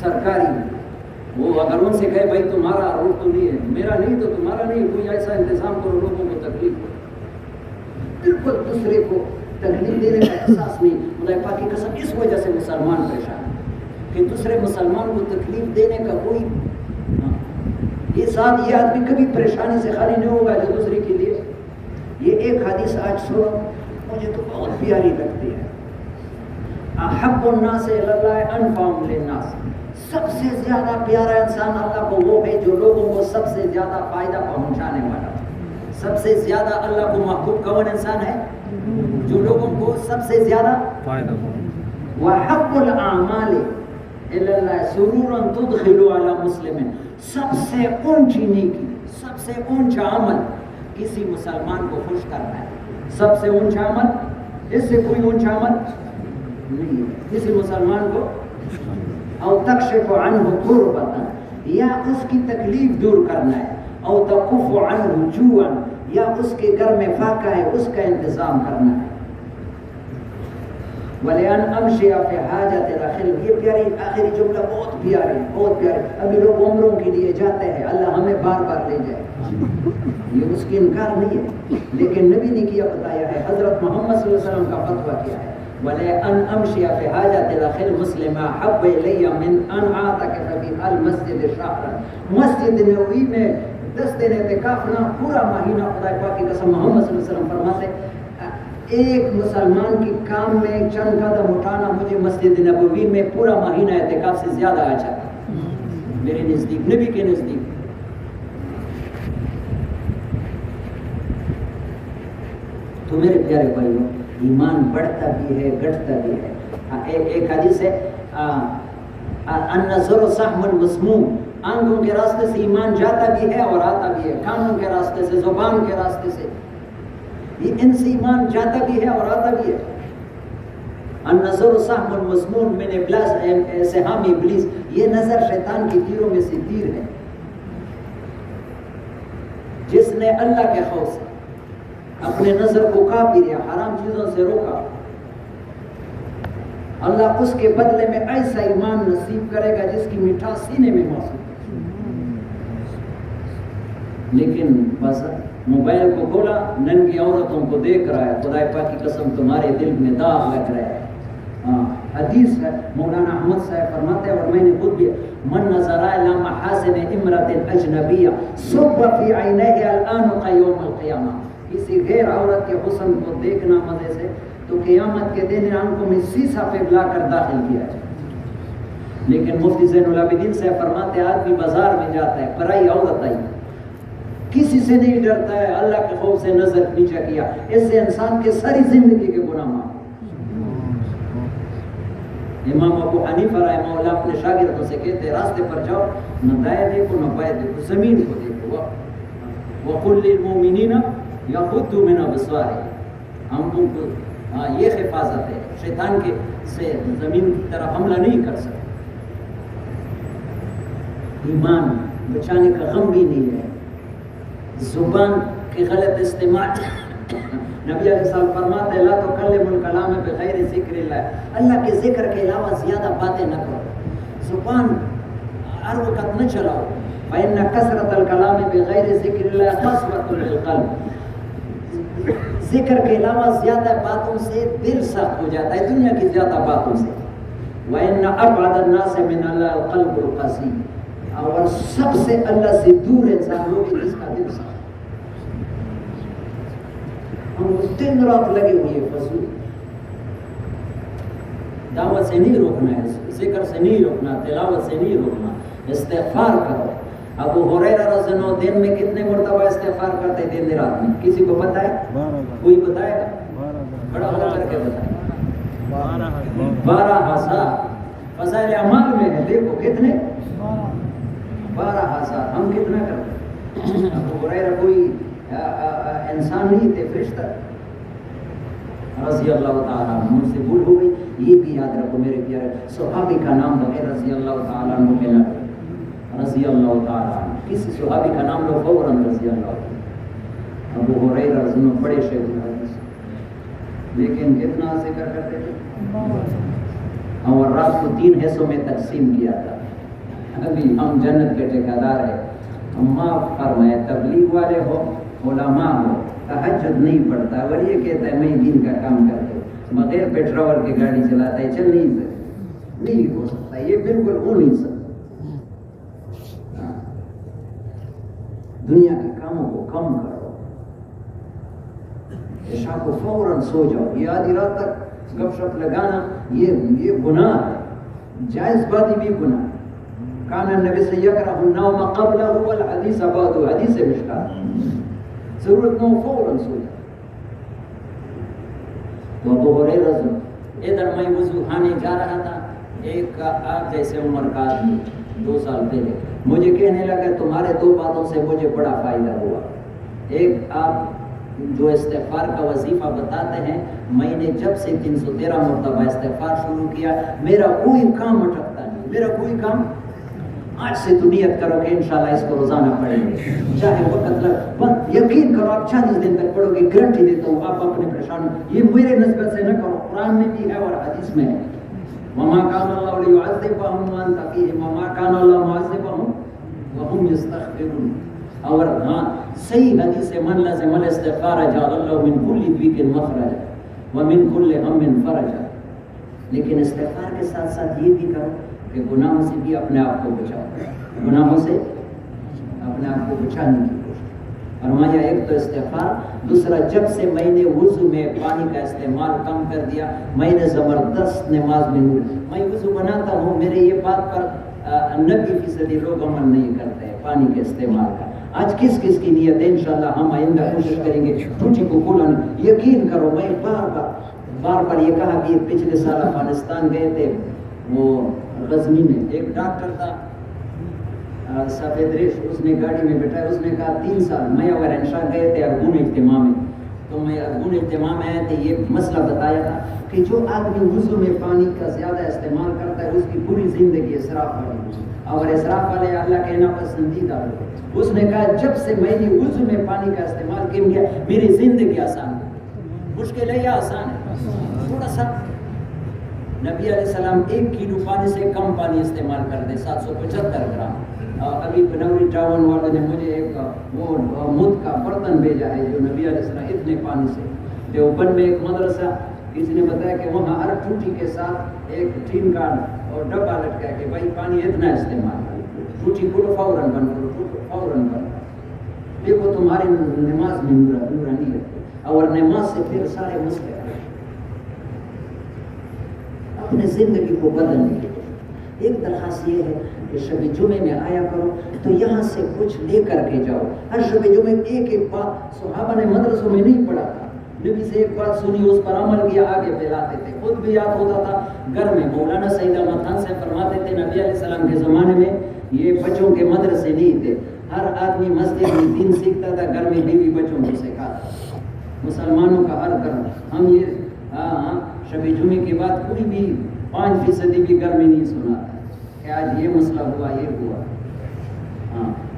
سرکاری وہ اگر ان سے کہے بھائی تمہارا روڈ تو نہیں ہے، میرا نہیں تو تمہارا نہیں، کوئی ایسا انتظام کرو لوگوں کو تکلیف ہو. بالکل دوسرے کو تکلیف دینے کا احساس نہیں. خدا پاک کی قسم اس وجہ سے مسلمان پریشان ہے کہ دوسرے مسلمان کو تکلیف دینے کا کوئی. یہ ساتھ یہ آدمی کبھی پریشانی سے خالی نہیں ہوگا جو دوسرے کے لیے. یہ ایک حدیث آج سنو، مجھے تو بہت پیاری لگتی ہے. احب الناس الی اللہ انفعهم للناس. سب سے زیادہ پیارا انسان اللہ کو وہ ہے جو لوگوں کو سب سے زیادہ فائدہ پہنچانے والا. سب سے زیادہ اللہ کو محبوب کون انسان ہے؟ جو لوگوں کو سب سے زیادہ فائدہ. وحب الاعمال الی اللہ سرورا تدخل علی مسلم. سب سے اونچی نیکی، سب سے اونچا عمل کسی مسلمان کو خوش کرنا ہے. سب سے اونچا عمل، اس سے کوئی اونچا عمل نہیں ہے کسی مسلمان کو. او تکشف عنہ کربۃ، یا اس کی تکلیف دور کرنا ہے. او تکف عنہ جوعا، یا اس کے گھر میں فاقہ ہے اس کا انتظام کرنا ہے. وَلِأَنْ أَمْشِيَ فِي حَاجَةِ الْأَخِيرِ. یہ پیاری آخری جملہ بہت پیاری ہے، بہت پیاری. ابھی لوگ عمروں کے لیے جاتے ہیں، اللہ ہمیں بار بار لے جائے، یہ اس کی انکار نہیں ہے، لیکن نبی نے کیا بتایا ہے، حضرت محمد صلی اللہ علیہ وسلم کا فتویٰ کیا ہے. وَلِأَنْ أَمْشِيَ فِي حَاجَةِ الْأَخِي الْمُسْلِمِ أَحَبَّ إِلَيَّ مِنْ أَنْ أَعْتَكِفَ فِي الْمَسْجِدِ شَهْرًا. مسجد نبوی میں 10 دن اعتکاف نہ، پورا مہینہ. خدا پاک کی قسم محمد صلی اللہ علیہ وسلم فرماتے ایک مسلمان کی کام میں چند قدم اٹھانا مجھے مسجد نبوی میں پورا مہینہ اعتکاف سے زیادہ اچھا تھا میرے نزدیک، نبی کے نزدیک. تو میرے پیارے بھائیوں، ایمان بڑھتا بھی ہے گھٹتا بھی ہے. ایک حدیث ہے النظر سهم مسموم. آنکھوں کے راستے سے ایمان جاتا بھی ہے اور آتا بھی ہے، کانوں کے راستے سے، زبان کے راستے سے، یہ ان سے ایمان جاتا بھی ہے اور آتا بھی ہے. النظر سهم مسموم من ابلیس سهام ابلیس. یہ نظر شیطان کی تیروں میں سے تیر ہے. جس نے اللہ کے خوف سے اپنے نظر کو کاپی دیا، حرام چیزوں سے روکا، اللہ اس کے بدلے میں ایسا ایمان نصیب کرے گا جس کی مٹھاس سینے میں موجود. لیکن بس موبائل کو کھولا، ننگی عورتوں کو دیکھ رہا ہے. خدا پاک کی قسم تمہارے دل میں داغ لگ رہا ہے. حدیث ہے، مولانا احمد صاحب فرماتے ہیں اور میں نے خود بھی، من نظر الی محاسن امرأة اجنبیہ صب فی عینیہ الآنق یوم القیامہ. کسی غیر عورت کے حسن کو دیکھنا مزے سے تو قیامت کے دن آنکھوں میں سیسا پگھلا کر داخل کیا جائے. لیکن مفتی زین العابدین سے فرماتے آدمی بازار میں جاتا ہے، پرائی عورت آئی، کسی سے نہیں ڈرتا ہے، اللہ کے خوف سے نظر نیچا کیا، اس سے انسان کے ساری زندگی کے گناہ معاف. امام ابو حنیفہ رحمہ اللہ اپنے شاگردوں سے کہتے ہیں راستے پر جاؤ نہ دائیں دیکھو نہ بائیں دیکھو، زمین کو دیکھو. وَقُلْ لِلْمُؤْمِنِينَ يَغُضُّوا مِنْ أَبْصَارِهِمْ، ہم تم کو یہ حفاظت ہے، شیطان کے سے زمین کی طرف حملہ نہیں کر سکتے. ایمان بچانے کا غم بھی نہیں ہے. زبان کے غلط استعمال، نبی علیہ السلام فرماتے ہیں لا تکلموا الکلام بغیر ذکر اللہ، اللہ کے ذکر کے علاوہ زیادہ باتیں نہ کرو، زبان ہر وقت نہ چلاؤ. فإن کثرت الکلام بغیر ذکر اللہ قسوۃ للقلب، ذکر کے علاوہ زیادہ باتوں سے دل سخت ہو جاتا ہے، دنیا کی زیادہ باتوں سے. وإن أبعد الناس من اللہ القلب القسی، اور سب سے اللہ سے دور انسان وہ جس کا دل سخت. ہم دن رات لگے ہوئے فضول. دعوت سے نہیں روکنا ہے، ذکر سے نہیں روکنا، تلاوت سے نہیں روکنا، استغفار کرو. ابو ہریرہ رضی اللہ عنہ دن میں کتنے مرتبہ استغفار کرتے دن رات میں؟ کسی کو پتہ ہے؟ کوئی بتائے گا؟ بڑا ہو کر کے بتائے. 12,000 فضائل اعمال میں ہے، دیکھو کتنے 12,000. ہم کتنا کرتے ہیں؟ ابو ہریرہ کوئی انسان نہیں تھے، فرشتہ رضی اللہ تعالیٰ عنہ. مجھ سے بھول ہو گئی، یہ بھی یاد رکھو میرے پیارے. صحابی کا نام لگے رضی اللہ تعالیٰ عنہ کے نام، رضی اللہ تعالیٰ عنہ. کسی صحابی کا نام لو فوراً رضی اللہ عنہ. ابو ہریرہ رضی اللہ بڑے شیخ الحدیث، لیکن کتنا ذکر کرتے تھے. اور رات کو 3 حصوں میں تقسیم کیا تھا. ابھی ہم جنت کے ٹھیکیدار ہیں. ہم معاف فرمائے، تبلیغ والے ہو، علماء ہو، تہجد نہیں پڑھتا اور یہ کہتا ہے میں دین کا کام کرتا ہوں، بغیر پیٹرول کی گاڑی چلاتا ہے، چل نہیں سکتا، نہیں ہو سکتا، یہ بالکل ہو نہیں سکتا. دنیا کے کاموں کو کم کرو، عشاء کو فوراً سو جاؤ. یہ آدھی رات تک گپ شپ لگانا یہ گناہ ہے، جائز باتیں بھی گناہ. کان النبی سے یکرہ النوم قبلہ والحدیث بعدہ، حدیث مشکات. ضرورت نہ ہو فوراً سو جاؤ. تو ابو ہریرہ ادھر میں وضو خانے جا رہا تھا، ایک آپ جیسے عمر کا آدمی 2 سال پہلے مجھے کہنے لگا تمہارے 2 باتوں سے مجھے بڑا فائدہ ہوا. ایک آپ جو استغفار کا وظیفہ بتاتے ہیں، میں نے جب سے 313 مرتبہ استغفار شروع کیا میرا کوئی کام اٹکتا نہیں، میرا کوئی کام. آج سے تو نیت کرو کہ انشاءاللہ اس کو روزانہ پڑھیں گے، چاہے وقت لگ، یقین کرو آپ 40 دن تک پڑھو گے، گارنٹی دیتا ہوں. آپ اپنے پریشان، یہ میرے نسبت سے نہ کرو، قرآن میں بھی ہے اور حدیث میں ہے. وما كان الله ليعذبهم وانت فيهم وما كان الله معذبهم وهم يستغفرون. اور ہاں صحیح حدیث ہے، من لازم الاستغفار جعل الله من كل ضيق مخرجا ومن كل هم فرجا. لیکن استغفار کے ساتھ ساتھ یہ بھی کرو کہ گناہوں سے بھی اپنے آپ کو بچاؤ، گناہوں سے اپنے آپ کو بچانے کی کوشش. فرمایا ایک تو استغفار، دوسرا جب سے میں نے وضو میں پانی کا استعمال کم کر دیا میں نے زبردست نماز میں میں وضو بناتا ہوں. میرے یہ بات پر 90% لوگ عمل نہیں کرتے ہیں پانی کے استعمال کا. آج کس کس کی نیت ہے؟ انشاءاللہ ہم آئندہ کوشش کریں گے ٹوٹی کو کھولانا. یقین کرو میں بار بار یہ کہا کہ پچھلے سال افغانستان گئے تھے، وہ غزنی میں ایک ڈاکٹر تھا سفید ریش، اس نے گاڑی میں بٹھایا، اس نے کہا 3 سال میں اور انشاء گئے تھے ارگون اجتماع میں، تو میں ارگون اجتماع میں آئے تھے، یہ مسئلہ بتایا تھا کہ جو آدمی وضو میں پانی کا زیادہ استعمال کرتا ہے اس کی پوری زندگی اسراف والی، اور اسراف والے اللہ کے ناپسندیدہ لوگ. اس نے کہا جب سے میں نے وضو میں پانی کا استعمال کیا میری زندگی آسان ہے. مشکل ہے یا آسان ہے؟ تھوڑا سا. نبی علیہ السلام 1 کلو پانی سے کم پانی استعمال کرتے، 775 گرام. ابھی بنوری ٹاؤن والوں نے مجھے ایک وہ مد کا برتن بھیجا ہے جو نبی علیہ السلام اتنے پانی سے. دیوبند میں ایک مدرسہ، کسی نے بتایا کہ وہاں ہر ٹوٹی کے ساتھ ایک ٹین کا اور ڈبہ لٹکا کہ بھائی پانی اتنا استعمال کرو، ٹوٹی کو فوراً بند کرو، فوراً بند. دیکھو تمہاری نماز میں نورانی ہے، اور نماز سے پھر سارے مسئلے اپنے زندگی کو بدلنے کی. ایک درخواست یہ ہے کہ شب جمعے میں آیا کرو تو یہاں سے کچھ لے کر کے جاؤ. ہر شب جمعے ایک بات صحابہ نے مدرسوں میں نہیں پڑھا تھا، نبی سے ایک بات سنی اس پر عمل کیا آگے پھیلاتے تھے. خود بھی یاد ہوتا تھا گھر میں. مولانا سعید احمد خان سے فرماتے تھے نبی علیہ السلام کے زمانے میں یہ بچوں کے مدرسے نہیں تھے. ہر آدمی مسجد میں دین سیکھتا تھا, گھر میں بیوی بچوں کو سکھاتا. مسلمانوں کا ہر گھر. ہم یہ شب جمعے کے بعد کوئی بھی 5% بھی گھر میں نہیں سنا کہ آج یہ مسئلہ ہوا یہ ہوا.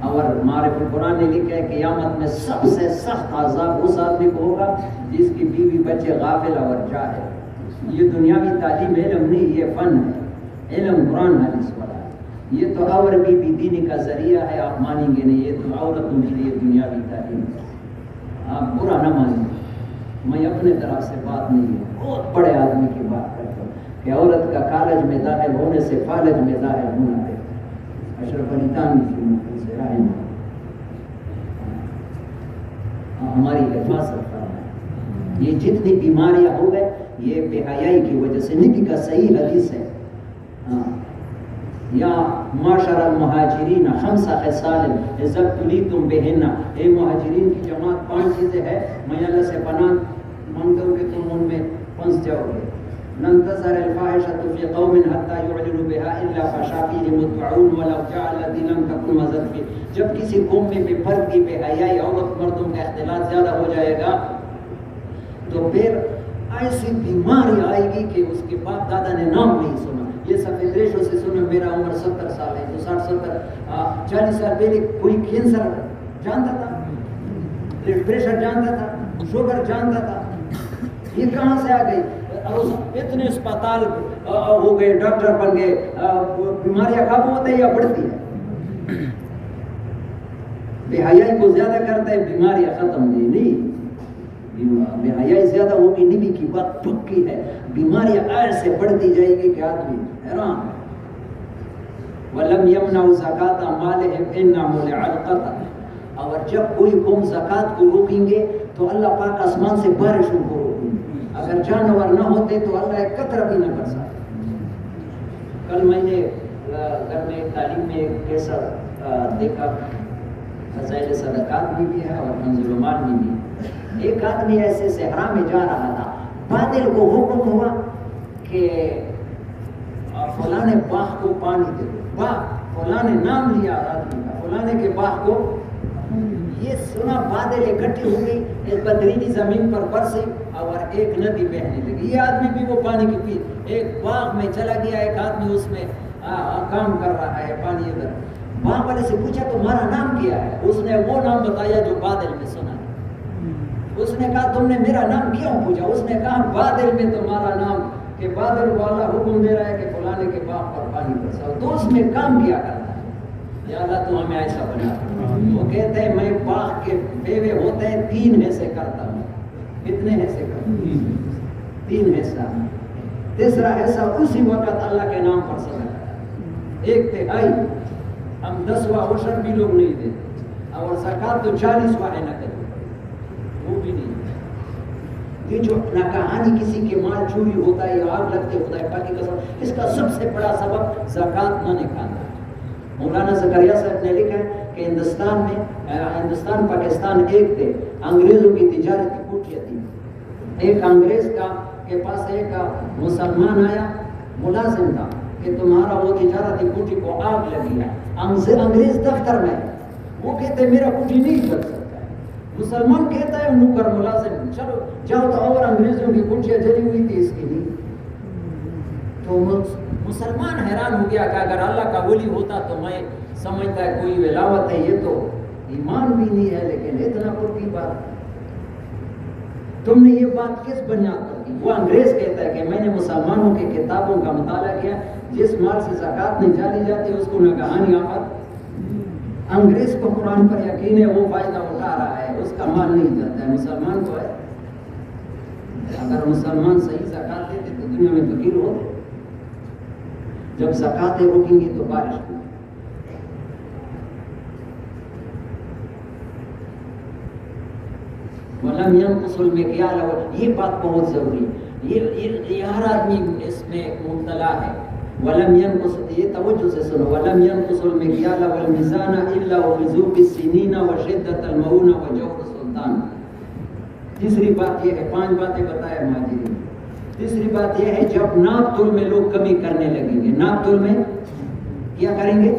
اور معرف القرآن نے لکھا ہے کہ قیامت میں سب سے سخت عذاب اس آدمی کو ہوگا جس کی بیوی بچے غافل اور جاہل. یہ دنیاوی تعلیم علم نہیں, یہ فن ہے. علم قرآن حدیث والا ہے. یہ تو اور بھی دینی کا ذریعہ ہے, آپ مانیں گے نہیں. یہ تو عورتوں کے لیے دنیاوی تعلیم ہے. آپ برا نہ مانیں. میں اپنے طرف سے بات نہیں ہے, بہت بڑے آدمی کی بات کرتا ہوں کہ عورت کا کالج میں داخل ہونے سے فالج میں داخل ہونا ہے. اشرف علی تھانوی سے رہنما ہماری حفاظت کرنا ہے. یہ جتنی بیماریاں ہو گئے یہ بے حیائی کی وجہ سے. نبی کا صحیح حدیث ہے یا معاشر المہاجرین خمس خصال اذا ابتلیتم بہن. اے مہاجرین کی جماعت 5 چیزیں ہیں, میں اللہ سے پناہ مانگتا ہوں کہ تم ان میں پھنس جاؤ گے. لن تظهر الفاحشة في قوم حتى يعلنوا بها إلا فحشى فيهم الطاعون ولو جاء الذي لم تكن مزت فيه. جب کسی قوم میں بے پردگی بے حیائی عورت مردوں کا اختلاط زیادہ ہو جائے گا تو پھر ایسی بیماری آئے گی کہ اس کے باپ دادا نے نام نہیں سنا. یہ سفید ریشوں سے سنا. میرا عمر 70 سال ہے تو 60-70 40 سال پہلے کوئی کینسر جانتا تھا, بلڈ پریشر جانتا تھا, شوگر جانتا تھا. یہ کہاں سے آ گئی؟ اتنے اسپتال ہو گئے, ڈاکٹر بن گئے. بیماریاں قابو ہوتی ہے یا بڑھتی ہے؟ بے حیائی کو زیادہ کرتا ہے, بیماریاں ختم نہیں. بے حیائی زیادہ ہوگی. نبی کی بات پکی ہے, بیماریاں ایسے بڑھتی جائے گی کہ آدمی حیران. وَلَمْ يَمْنَعُوا زَكَاةَ مَالِهِمْ إِنَّهُ لِعَلْقَةً. اور جب کوئی قوم زکوٰۃ کو روکیں گے تو اللہ پاک آسمان سے بارشوں کو روکیں گے. اگر جانور نہ ہوتے تو اللہ ایک قطرہ بھی نہ برساتا. کل میں نے گھر میں تعلیم میں ایک کیسا دیکھا, فضائل صدقات میں بھی ہے اور کنز المال میں بھی. ایک آدمی ایسے صحرا میں جا رہا تھا, بادل کو حکم ہوا کہ فلاں باغ کو پانی دے دو. باغ فلاں نام لیا آدمی کا, فلاں کے باغ کو. یہ سنا بادل اکٹھی ہو گئی, ایک پتھریلی زمین پر برسی اور ایک ندی بہنے لگی. یہ آدمی بھی وہ پانی کی پی. ایک باغ میں چلا گیا, ایک آدمی اس میں کام کر رہا ہے, پانی ادھر. باغ والے سے پوچھا تمہارا نام کیا ہے؟ اس نے وہ نام بتایا جو بادل میں سنا. اس نے کہا تم نے میرا نام کیوں پوچھا؟ اس نے کہا بادل میں تمہارا نام, کہ بادل والا حکم دے رہا ہے کہ فلانے کے باغ پر پانی برساؤ. تو اس میں کام کیا کرتا ہے. یا اللہ تو ہمیں ایسا بنا. وہ کہتے ہیں میں باغ کے بیوے ہوتے ہیں 3 حصے کرتا ہوں. کتنے حصے کرتا ہوں؟ 3 حصہ. تیسرا حصہ اسی وقت اللہ کے نام پر صدقہ. 1/3 ہم 10واں عشر بھی لوگ نہیں دیتے, اور زکوٰۃ تو 40واں ہے نقد, وہ بھی نہیں. یہ جو ناگہانی کسی کے مال چوری ہوتا ہے یا آگ لگتے ہوتا ہے باقی قسم, اس کا سب سے بڑا سبب زکوٰۃ نہ نکالنا. مولانا زکریا صاحب نے لکھا ہے کہ ہندوستان پاکستان ایک تھے, انگریزوں کی تجارتی کوٹیاں تھی. ایک انگریز کے پاس ایک مسلمان آیا, ملازم تھا کہ تمہارا وہ تجارتی کوٹی کو آگ لگی ہے. انگریز دفتر میں, وہ کہتے میرا کوٹی نہیں چل سکتا ہے. مسلمان کہتا ہے نوکر ملازم چلو جاؤ تو, اور انگریزوں کی کوٹیاں جلی ہوئی تھی اس کے لیے. تو مسلمان حیران ہو گیا کہ اگر اللہ کا ولی ہوتا تو میں سمجھتا ہے کوئی ولاوت ہے, یہ تو ایمان بھی نہیں ہے, لیکن اتنا پر کی بات. تم نے یہ بات کس بنیاد پر کی؟ وہ انگریز کہتا ہے کہ میں نے مسلمانوں کے کتابوں کا مطالعہ کیا, جس مال سے زکوٰۃ نہیں ڈالی جاتی اس کو ناگہانی آفت. انگریز کو قرآن پر یقین ہے, وہ فائدہ اٹھا رہا ہے, اس کا مال نہیں جاتا ہے. مسلمان کو ہے, اگر مسلمان صحیح زکوٰۃ دیتے تو دنیا میں فقیر ہوتے. جب زکوٰۃیں رکیں گی تو بارش ہوگی. وَلَمْ يَنْقُصُ الْمِكْيَالَ, یہ بات بہت ضروری ہے. یہ ہر آدمی اس میں مبتلا ہے. وَلَمْ يَنْقُص, یہ توجہ سے سنو. وَلَمْ يَنْقُصُ الْمِكْيَالَ وَالْمِيزَانَ إِلَّا وَفِي ذُوقِ السِّنِينَ وَشِدَّةِ الْمَعُونَ وَجَوْرِ السُّلْطَانِ. تیسری بات یہ ہے، 5 باتیں بتایا مہاجرین۔ تیسری بات یہ ہے جب ناپ تول میں لوگ کمی کرنے لگیں گے، ناپ تول میں کیا کریں گے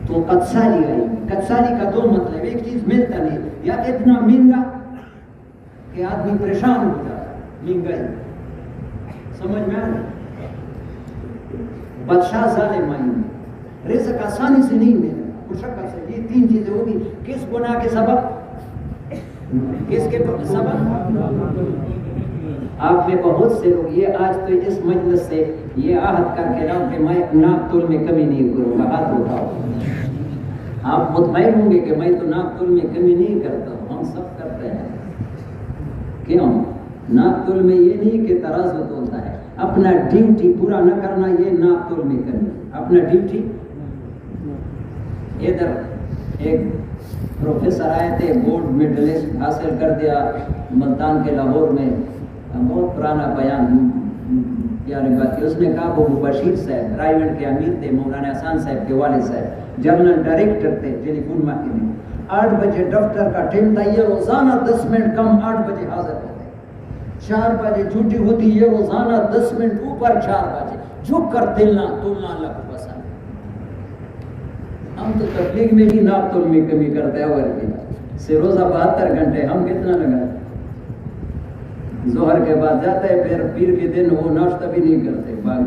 تو قدسالی آئے گی۔ قدسالی کا 2 مطلب، ایک چیز ملتا نہیں یا اتنا مہنگا کہ آدمی پریشان ہو جاتا ہے، مہنگائی سمجھ میں آ رہی۔ بادشاہ ظالم آئیں گے، رزق آسانی سے نہیں ملے گا، مشقت سے۔ یہ 3 چیزیں ہوگی، کس گناہ کے سبب؟ کس کے سبب؟ آپ میں بہت سے لوگ یہ آج تو اس مجلس سے یہ عہد کر کے رہو کہ میں ناپ تول میں کمی نہیں کروں گا، ہاتھ اٹھاؤ۔ آپ مطمئن ہوں گے کہ میں تو ناپ تول میں کمی نہیں کرتا ہوں، ہم سب کرتے ہیں۔ کیوں؟ ناپ تول میں یہ نہیں کہ ترازو تولتا ہے، اپنا ڈیوٹی پورا نہ کرنا یہ ناپ تول میں کرنا، اپنا ڈیوٹی۔ ادھر ایک پروفیسر آئے تھے، گولڈ میڈلسٹ حاصل کر دیا ملتان کے لاہور میں، بہت پرانا بیان پیاری بات کی۔ اس نے کہا وہ بشیر صاحب رائیونڈ کے امیر تھے، مولانا احسان صاحب کے والد صاحب جنرل ڈائریکٹر تھے ٹیلی فون محکمے۔ 8 بجے دفتر کا ٹائم تھا، یہ روزانہ 10 منٹ کم 8 بجے حاضر ہوتے، 4 بجے چھٹی ہوتی، یہ روزانہ 10 منٹ اوپر 4 بجے جھک کر تلنا تولنا اللہ کو پسند۔ ہم تو تبلیغ میں بھی ناپ تول میں کمی کرتے ہیں، اور سے روزہ 72 گھنٹے ہم کتنا لگاتے؟ ظہر کے بعد جاتا ہے، پھر پیر کے دن وہ ناشتہ بھی نہیں کرتے، باغ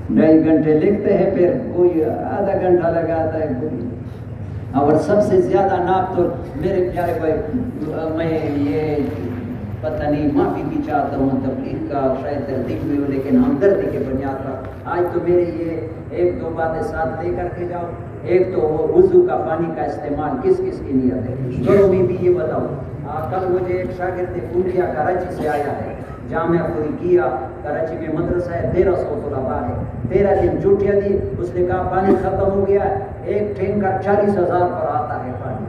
2.5 گھنٹے لکھتے ہیں، پھر کوئی آدھا گھنٹہ لگاتا ہے کوئی۔ اور سب سے زیادہ ناپ تو میرے پیارے بھائی، میں یہ پتہ نہیں معافی بھی چاہتا ہوں تبلیغ کا، شاید ترتیب میں ہو، لیکن ہمدردی کے بنیاد پر آج تو میرے یہ 1-2 باتیں ساتھ لے کر کے جاؤ۔ ایک تو وہ وضو کا پانی کا استعمال کس کس کی نیت ہے، گھروں میں بھی یہ بتاؤ۔ کل مجھے ایک شاگرد نے فون کیا، کراچی سے آیا ہے، جامعہ پوری کیا، کراچی میں مدرسہ ہے، 1300 طلباء ہے، 13 دن چھٹیاں دی۔ اس نے کہا پانی ختم ہو گیا، ایک ٹینکر 40,000 پر آتا ہے پانی،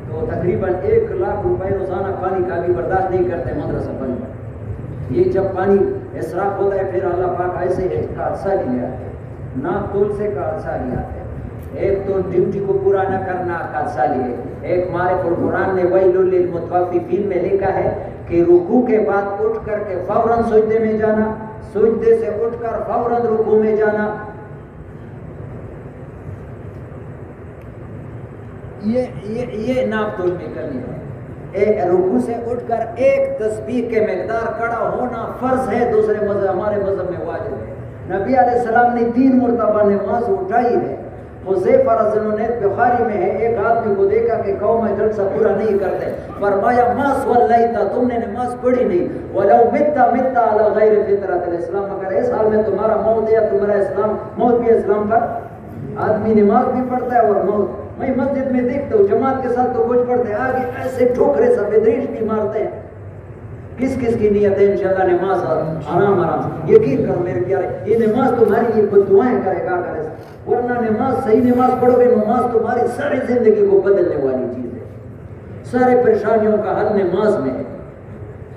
تو تقریباً 1 لاکھ روپے روزانہ پانی کا بھی برداشت نہیں کرتے مدرسہ بند۔ یہ جب پانی اسراف ہوتا ہے پھر اللہ پاک ایسے ایک حادثہ لیا ہے، ناپ تول سے کا حادثہ لیا ہے۔ ایک تو ڈیوٹی کو پورا نہ کرنا حادثہ لیے۔ ایک معرف القرآن نے ویل للمطففین میں لکھا ہے کہ رکوع کے بعد اٹھ کر کے فوراً سجدے میں جانا، سجدے سے اٹھ کر فوراً رکوع میں جانا، یہ ناپ تول میں کرنی ہے۔ رکوع سے اٹھ کر ایک تسبیح کے مقدار کھڑا ہونا فرض ہے، دوسرے مذہب ہمارے مذہب میں واجب ہے۔ نبی علیہ السلام نے 3 مرتبہ نماز اٹھائی ہے۔ حذیفہ رضی اللہ عنہ بخاری میں ہے، ایک آدمی کو دیکھا کہ قوم جلسہ پورا نہیں کرتے، فرمایا ما صلیتا، تم نے نماز پڑھی نہیں، ولو متا علی غیر فطرت الاسلام، مگر اس حال میں تمہارا موت ہے، تمہارا اسلام موت بھی اسلام پر۔ آدمی نماز بھی پڑھتا ہے اور موت، میں مسجد میں دیکھتا ہوں جماعت کے ساتھ تو کچھ پڑھتے ہیں، آگے ایسے ٹھوکرے سفید ریش بھی مارتے ہیں۔ کس کس کی نیت ہے انشاءاللہ نماز آرام سے یقین کرو میرے پیارے، یہ نماز تمہاری لیے بد دعائیں کرے گا، اگر ورنہ نماز صحیح نماز پڑھو گے، نماز تمہاری ساری زندگی کو بدلنے والی چیز ہے، سارے پریشانیوں کا حل نماز میں ہے۔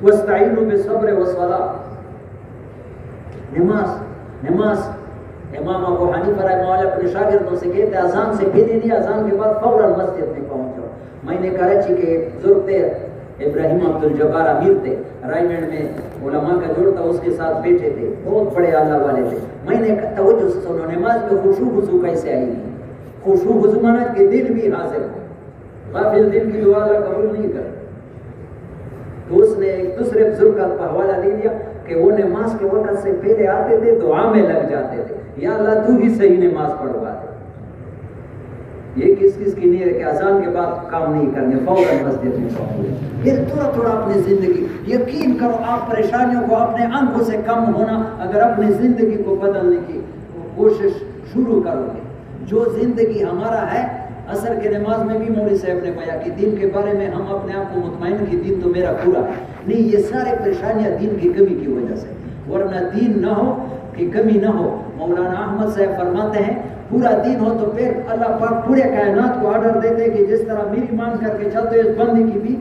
واستعینوا بالصبر والصلاۃ، نماز امام ابو حنیفہ رحمہ اللہ اپنے شاگردوں سے کہتے اذان سے پہلے نہیں، اذان کے بعد فوراً مسجد میں پہنچ جاؤ۔ میں نے کراچی کے بزرگ تھے ابراہیم عبدالجبار امیر تھے، رائیونڈ میں علماء کا جوڑ تھا، اس کے ساتھ بیٹھے تھے، بہت بڑے اللہ والے تھے۔ میں نے توجہ سے سنو، نماز میں خشوع وضو کیسے آئی گی؟ خشوع وضو مانا کہ دل بھی حاضر ہو، غافل دل کی دعا اللہ قبول نہیں کرتا۔ تو اس نے ایک دوسرے بزرگ کا حوالہ دے دیا کہ وہ نماز کے وقت سے پہلے آتے تھے، دعا میں لگ جاتے تھے، یا اللہ تو ہی صحیح نماز پڑھوا دے۔ یہ کس کس کی نیت ہے کہ اذان کے بعد کام نہیں کرنے، فوراً مسجد میں پہنچے۔ پھر تھوڑا تھوڑا اپنی زندگی، یقین کرو آپ پریشانیوں کو اپنے آنکھوں سے کم ہونا اگر اپنی زندگی کو بدلنے کی کوشش شروع کرو گے۔ جو زندگی ہمارا ہے، عصر کے نماز میں بھی مولوی صاحب نے بیان کی، دین کے بارے میں ہم اپنے آپ کو مطمئن کہ دین تو میرا پورا ہے، نہیں، یہ سارے پریشانیاں دین کی کمی کی وجہ سے، ورنہ دین نہ ہو کہ کمی نہ ہو۔ مولانا احمد صاحب فرماتے ہیں پورا دین ہو تو پھر اللہ پاک پورے کائنات کو آرڈر دیتے کہ جس طرح میری مان کر کے چلتے اس بندی کی بھی۔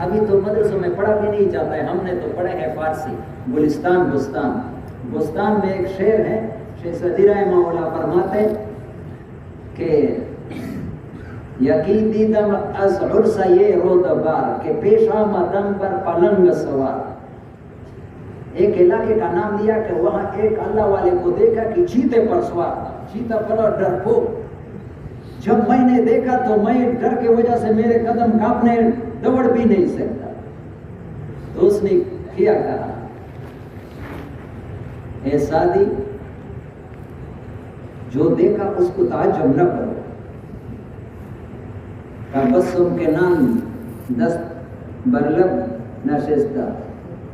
ابھی تو مدرسوں میں پڑھا بھی نہیں جاتا ہے، ہم نے تو پڑھے ہے فارسی۔ گلستان بستان میں ایک شعر ہے، شیخ سعدی رحمہ اللہ فرماتے ہیں کہ یقین دیدم از عرصہ یہ رودبار کہ پیش آمدم پر پلنگ سوار. ایک علاقے کا نام لیا کہ وہاں ایک اللہ والے کو دیکھا کہ چیتے پر سوار تھا. چیتا بڑا ڈرپوک. جب میں نے دیکھا تو میں ڈر کی وجہ سے میرے قدم کانپنے دوڑ بھی نہیں سکتا. تو اس نے کیا کہا اے سادی جو دیکھا اس کو تعجب نہ کرو. تبسم کے نام دست برلب نشستہ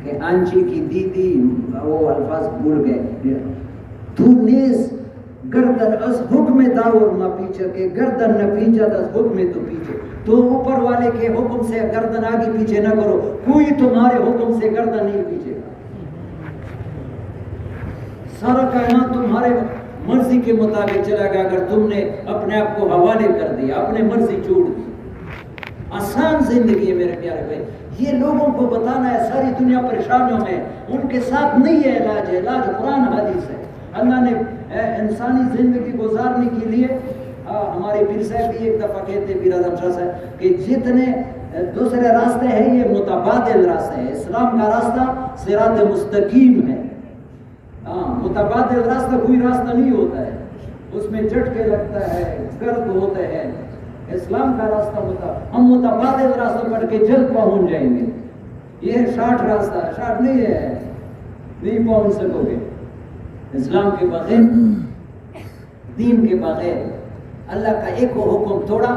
کہ آنچی کی دیدی وہ الفاظ بھول گئے. تو نیز گردن از حکم داور ما پیچھے کہ گردن نہ پیچھا از حکم تو پیچھے. تو اوپر والے کے حکم سے گردن آگے پیچھے نہ کرو. کوئی تمہارے حکم سے گردن نہیں پیچھے گا. سارا کائنات تمہارے مرضی کے مطابق چلا گا اگر تم نے اپنے آپ کو حوالے کر دیا, اپنے مرضی چھوڑ دی. آسان زندگی ہے میرے پیارے بھائی. یہ لوگوں کو بتانا ہے ساری دنیا پریشانیوں میں, ان کے ساتھ نہیں ہے علاج. ہے علاج قرآن حدیث ہے. اللہ نے انسانی زندگی گزارنے کے لیے ہمارے پیر صاحب بھی ایک دفعہ کہتے پیر اعظم شاہ صاحب کہ جتنے دوسرے راستے ہیں یہ متبادل راستے ہیں. اسلام کا راستہ صراط مستقیم ہے. متبادل راستہ کوئی راستہ نہیں ہوتا ہے, اس میں جھٹکے لگتا ہے, گرد ہوتے ہیں. اسلام کا راستہ ہم متبادل راستہ پڑھ کے جلد پہنچ جائیں گے. یہ شارٹ راستہ ہے, شارٹ نہیں ہے, نہیں پہنچ سکو گے. اسلام کے بغیر, دین کے بغیر اللہ کا ایک حکم توڑا,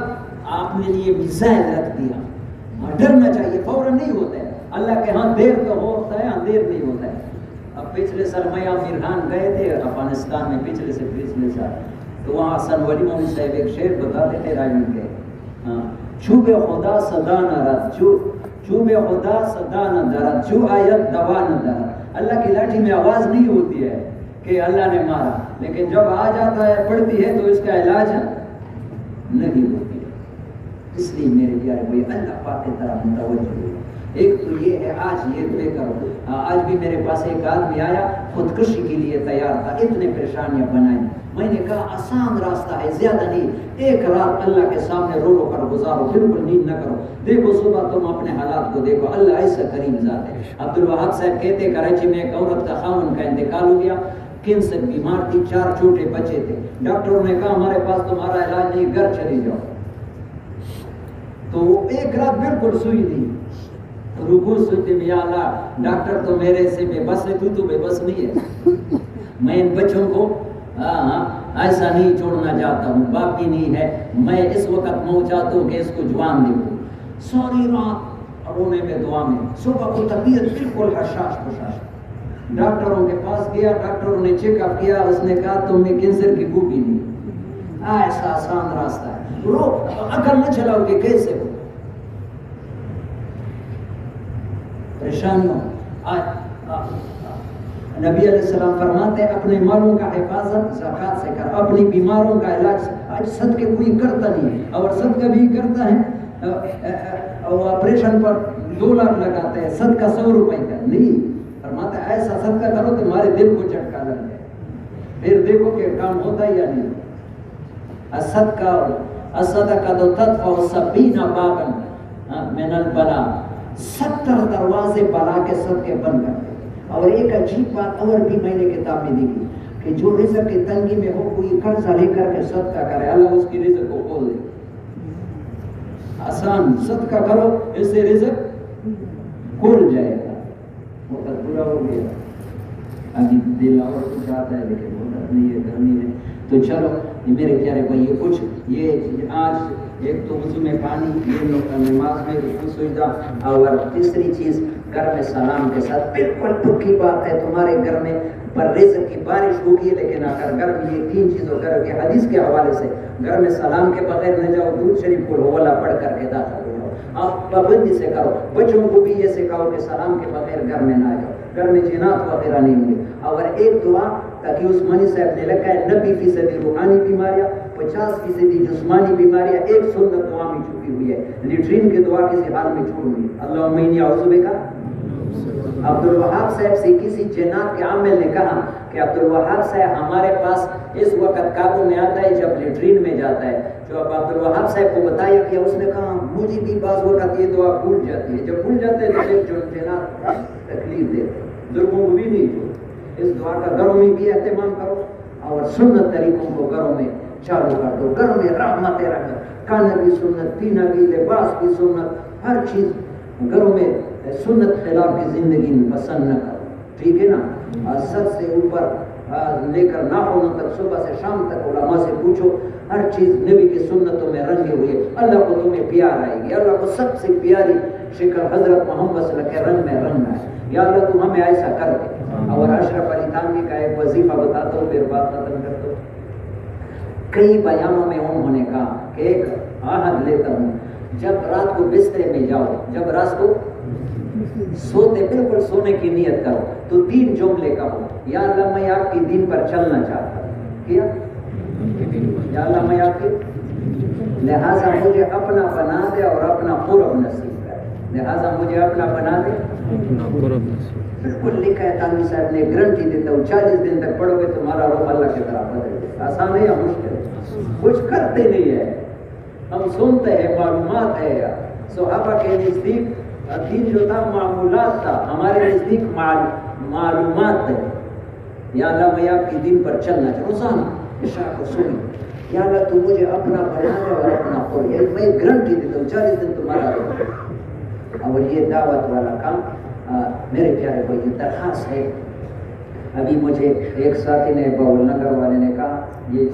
آپ نے لیے میزائل رکھ دیا. ڈرنا چاہیے, فوراً نہیں ہوتا ہے. اللہ کے ہاں دیر تو ہوتا ہے, ہاں دیر نہیں ہوتا ہے. اب پچھلے سال میاں میر خان گئے تھے افغانستان میں, پچھلے سال, تو وہاں حسن ولی مولوی صاحب ایک شعر بتاتے تھے راجی کے, چوب خدا صدا نہ رد, چوب خدا صدا نہ درد, جو آیت دوا نہ درد. اللہ کی لاٹھی میں آواز نہیں ہوتی ہے کہ اللہ نے مارا, لیکن جب آ جاتا ہے پڑتی ہے تو اس کا علاج نہیں ہوتی ہے. اس لیے میرے پیارے بھائی اللہ پاک کی طرح متوجہ ہو. ایک تو یہ ہے آج یہ دعا کرو. آج بھی میرے پاس ایک آدمی آیا خودکشی کے لیے تیار تھا, اتنے پریشانیاں بنائیں. میں نے کہا آسان راستہ ہے, زیادہ نہیں, ایک رات اللہ کے سامنے رو رو کر گزارو, بالکل نیند نہ کرو. دیکھو صبح تم اپنے حالات کو دیکھو, اللہ ایسا کریم ذات ہے. عبدالوہاب صاحب کہتے کراچی میں ایک عورت کا خاوند کا انتقال ہو گیا, کینسر بیمار تھی, 4 چھوٹے بچے تھے. ڈاکٹروں نے کہا ہمارے پاس تمہارا علاج نہیں, گھر چلی جاؤ. تو ایک رات بالکل سوئی نہیں, رکوع سجدے میں, یا اللہ ڈاکٹر تو میرے سے بے بس ہے, تو بے بس نہیں ہے. میں ان بچوں کو ایسا نہیں چھوڑنا چاہتا ہوں, باپ بھی نہیں ہے. میں اس وقت مو چاہتا ہوں کہ اس کو جوان دیکھوں. ساری رات رونے میں, دعا میں. صبح کو طبیعت بالکل حشاش پشاش. ڈاکٹروں کے پاس گیا, ڈاکٹروں نے چیک اپ کیا, اس نے کہا تم میں کینسر کی بو بھی نہیں. ایسا آسان راستہ ہے. اگر نہ چلاؤ گے کیسے ہو پریشانیوں. نبی علیہ السلام فرماتے ہیں اپنے مالوں کا حفاظت زکات سے کر, اپنی بیماروں کا علاج. آج صدقے کوئی کرتا نہیں ہے, اور صدقہ بھی کرتا ہے آپریشن پر 2 لاکھ لگاتے ہیں, صدقہ 100 روپے کا نہیں. فرماتا ہے ایسا صدقہ کرو تمہارے دل کو جھٹکا لگ جائے, پھر دیکھو کہ کام ہوتا ہے یا نہیں. الصدقہ تدفع 70 بابا من البلاء, 70 دروازے بلا کے صدقے بند کرتے. اور ایک عجیب بات اور بھی میں نے کتاب میں دیکھی کہ جو رزق کی تنگی میں ہو کوئی قرضہ لے کر کے صدقہ کرے, اللہ اس کی رزق کو کھول دے. آسان صدقہ کرو, اس سے رزق کھل جائے گا. وقت پورا ہو گیا, ابھی دل اور کچھ آتا ہے لیکن وقت نہیں ہے, گرمی ہے. تو چلو میرے پیارے بھائی, یہ کچھ یہ آج ایک تو وضو میں پانی, یہ نماز میں رکوع سجدہ, اور تیسری چیز گھر میں سلام کے ساتھ. بالکل پکی بات ہے, تمہارے گھر میں پر رزق کی بارش ہوگی, لیکن اگر گھر میں یہ 3 چیزوں گھر کے حدیث کے حوالے سے گھر میں سلام کے بغیر نہ جاؤ, درود شریف کو حوالہ پڑھ کر کے داخل ہو جاؤ. آپ پابندی سے کرو. بچوں کو بھی یہ سکھاؤ کہ سلام کے بغیر گھر میں نہ جاؤ, گھر میں جنات وغیرہ نہیں ہوں گے. اور ایک دعا تاکہ عثمانی صاحب نے لکھا ہے 90% روحانی بیماریاں, 50% جسمانی بیماریاں ایک سنت دعا میں چھپی ہوئی ہے. لیٹرین کی دعا کسی حال میں چھوڑنی. اللہم انی اعوذ بک. عبدالوہاب صاحب سے کسی جنات کے عامل نے کہا کہ عبدالوہاب صاحب ہمارے پاس اس وقت قابو میں آتا ہے جب لیٹرین میں جاتا ہے, جو اب عبدالوہاب صاحب کو بتایا کہ اس نے کہا مجھے بھی بعض وقت یہ دعا بھول جاتی ہے، جب بھول جاتے ہیں تو ایک جنات تکلیف دیتے ظلموں کو بھی نہیں جو اس دعا کا گھروں میں بھی اہتمام کرو اور سنت طریقوں کو گھروں میں چالو کر دو. گھر میں رحمت رکھ، کھانا بھی سنت، پینا بھی، لباس بھی سنت، ہر چیز گھروں میں سنت خلاف کی زندگی پسند نہ کرو، ٹھیک ہے نا. سر سے اوپر لے کر ناخنوں تک، صبح سے شام تک علماء سے پوچھو، ہر چیز نبی کی سنتوں میں رنگے ہوئے. اللہ کو تمہیں پیار آئے گی. اللہ کو سب سے پیاری شکل حضرت محمد صلی اللہ علیہ وسلم کے رنگ میں رنگنا ہے. یا اللہ تو ہمیں ایسا کر دے. اور اشرف علی تھانوی کا ایک وظیفہ بتاتا ہوں پھر بات ختم کرتا ہوں. کئی بیانوں میں انہوں نے کہا کہ ایک عہد لیتا ہوں، جب رات کو بسترے میں جاؤ، جب رات کو سوتے بالکل سونے کی نیت کرو تو 3 جملے کہو. یا اللہ میں آپ کی دین پر چلنا چاہتا ہوں. کیا یا اللہ میں آپ کی، لہٰذا مجھے اپنا بنا دے اور اپنا قرب نصیب کر. لہٰذا مجھے اپنا بنا دے. بالکل لکھا ہے تانوی صاحب نے، گارنٹی دیتا ہوں 40 دن تک پڑھو گے تمہارا روح اللہ کی طرف بدل جائے. آسان ہے یا مشکل ہے؟ کچھ کرتے نہیں ہے، ہم سنتے ہیں، معلومات ہے. صحابہ کے نزدیک دین جو تھا معمولات تھا، ہمارے نزدیک معلومات ہے. یا اللہ میں آپ کی دین پر چلنا چاہوں. روزانہ عشاء کو سنی، یا اللہ تو مجھے اپنا بنا دے اور اپنا قرب. میں گارنٹی دیتا ہوں 40 دن تمہارا روح. اور یہ دعوت والا کام میرے پیارے کو یہ درخواست ہے. ابھی مجھے ایک ساتھی نے بول نگر والے نے کہا یہ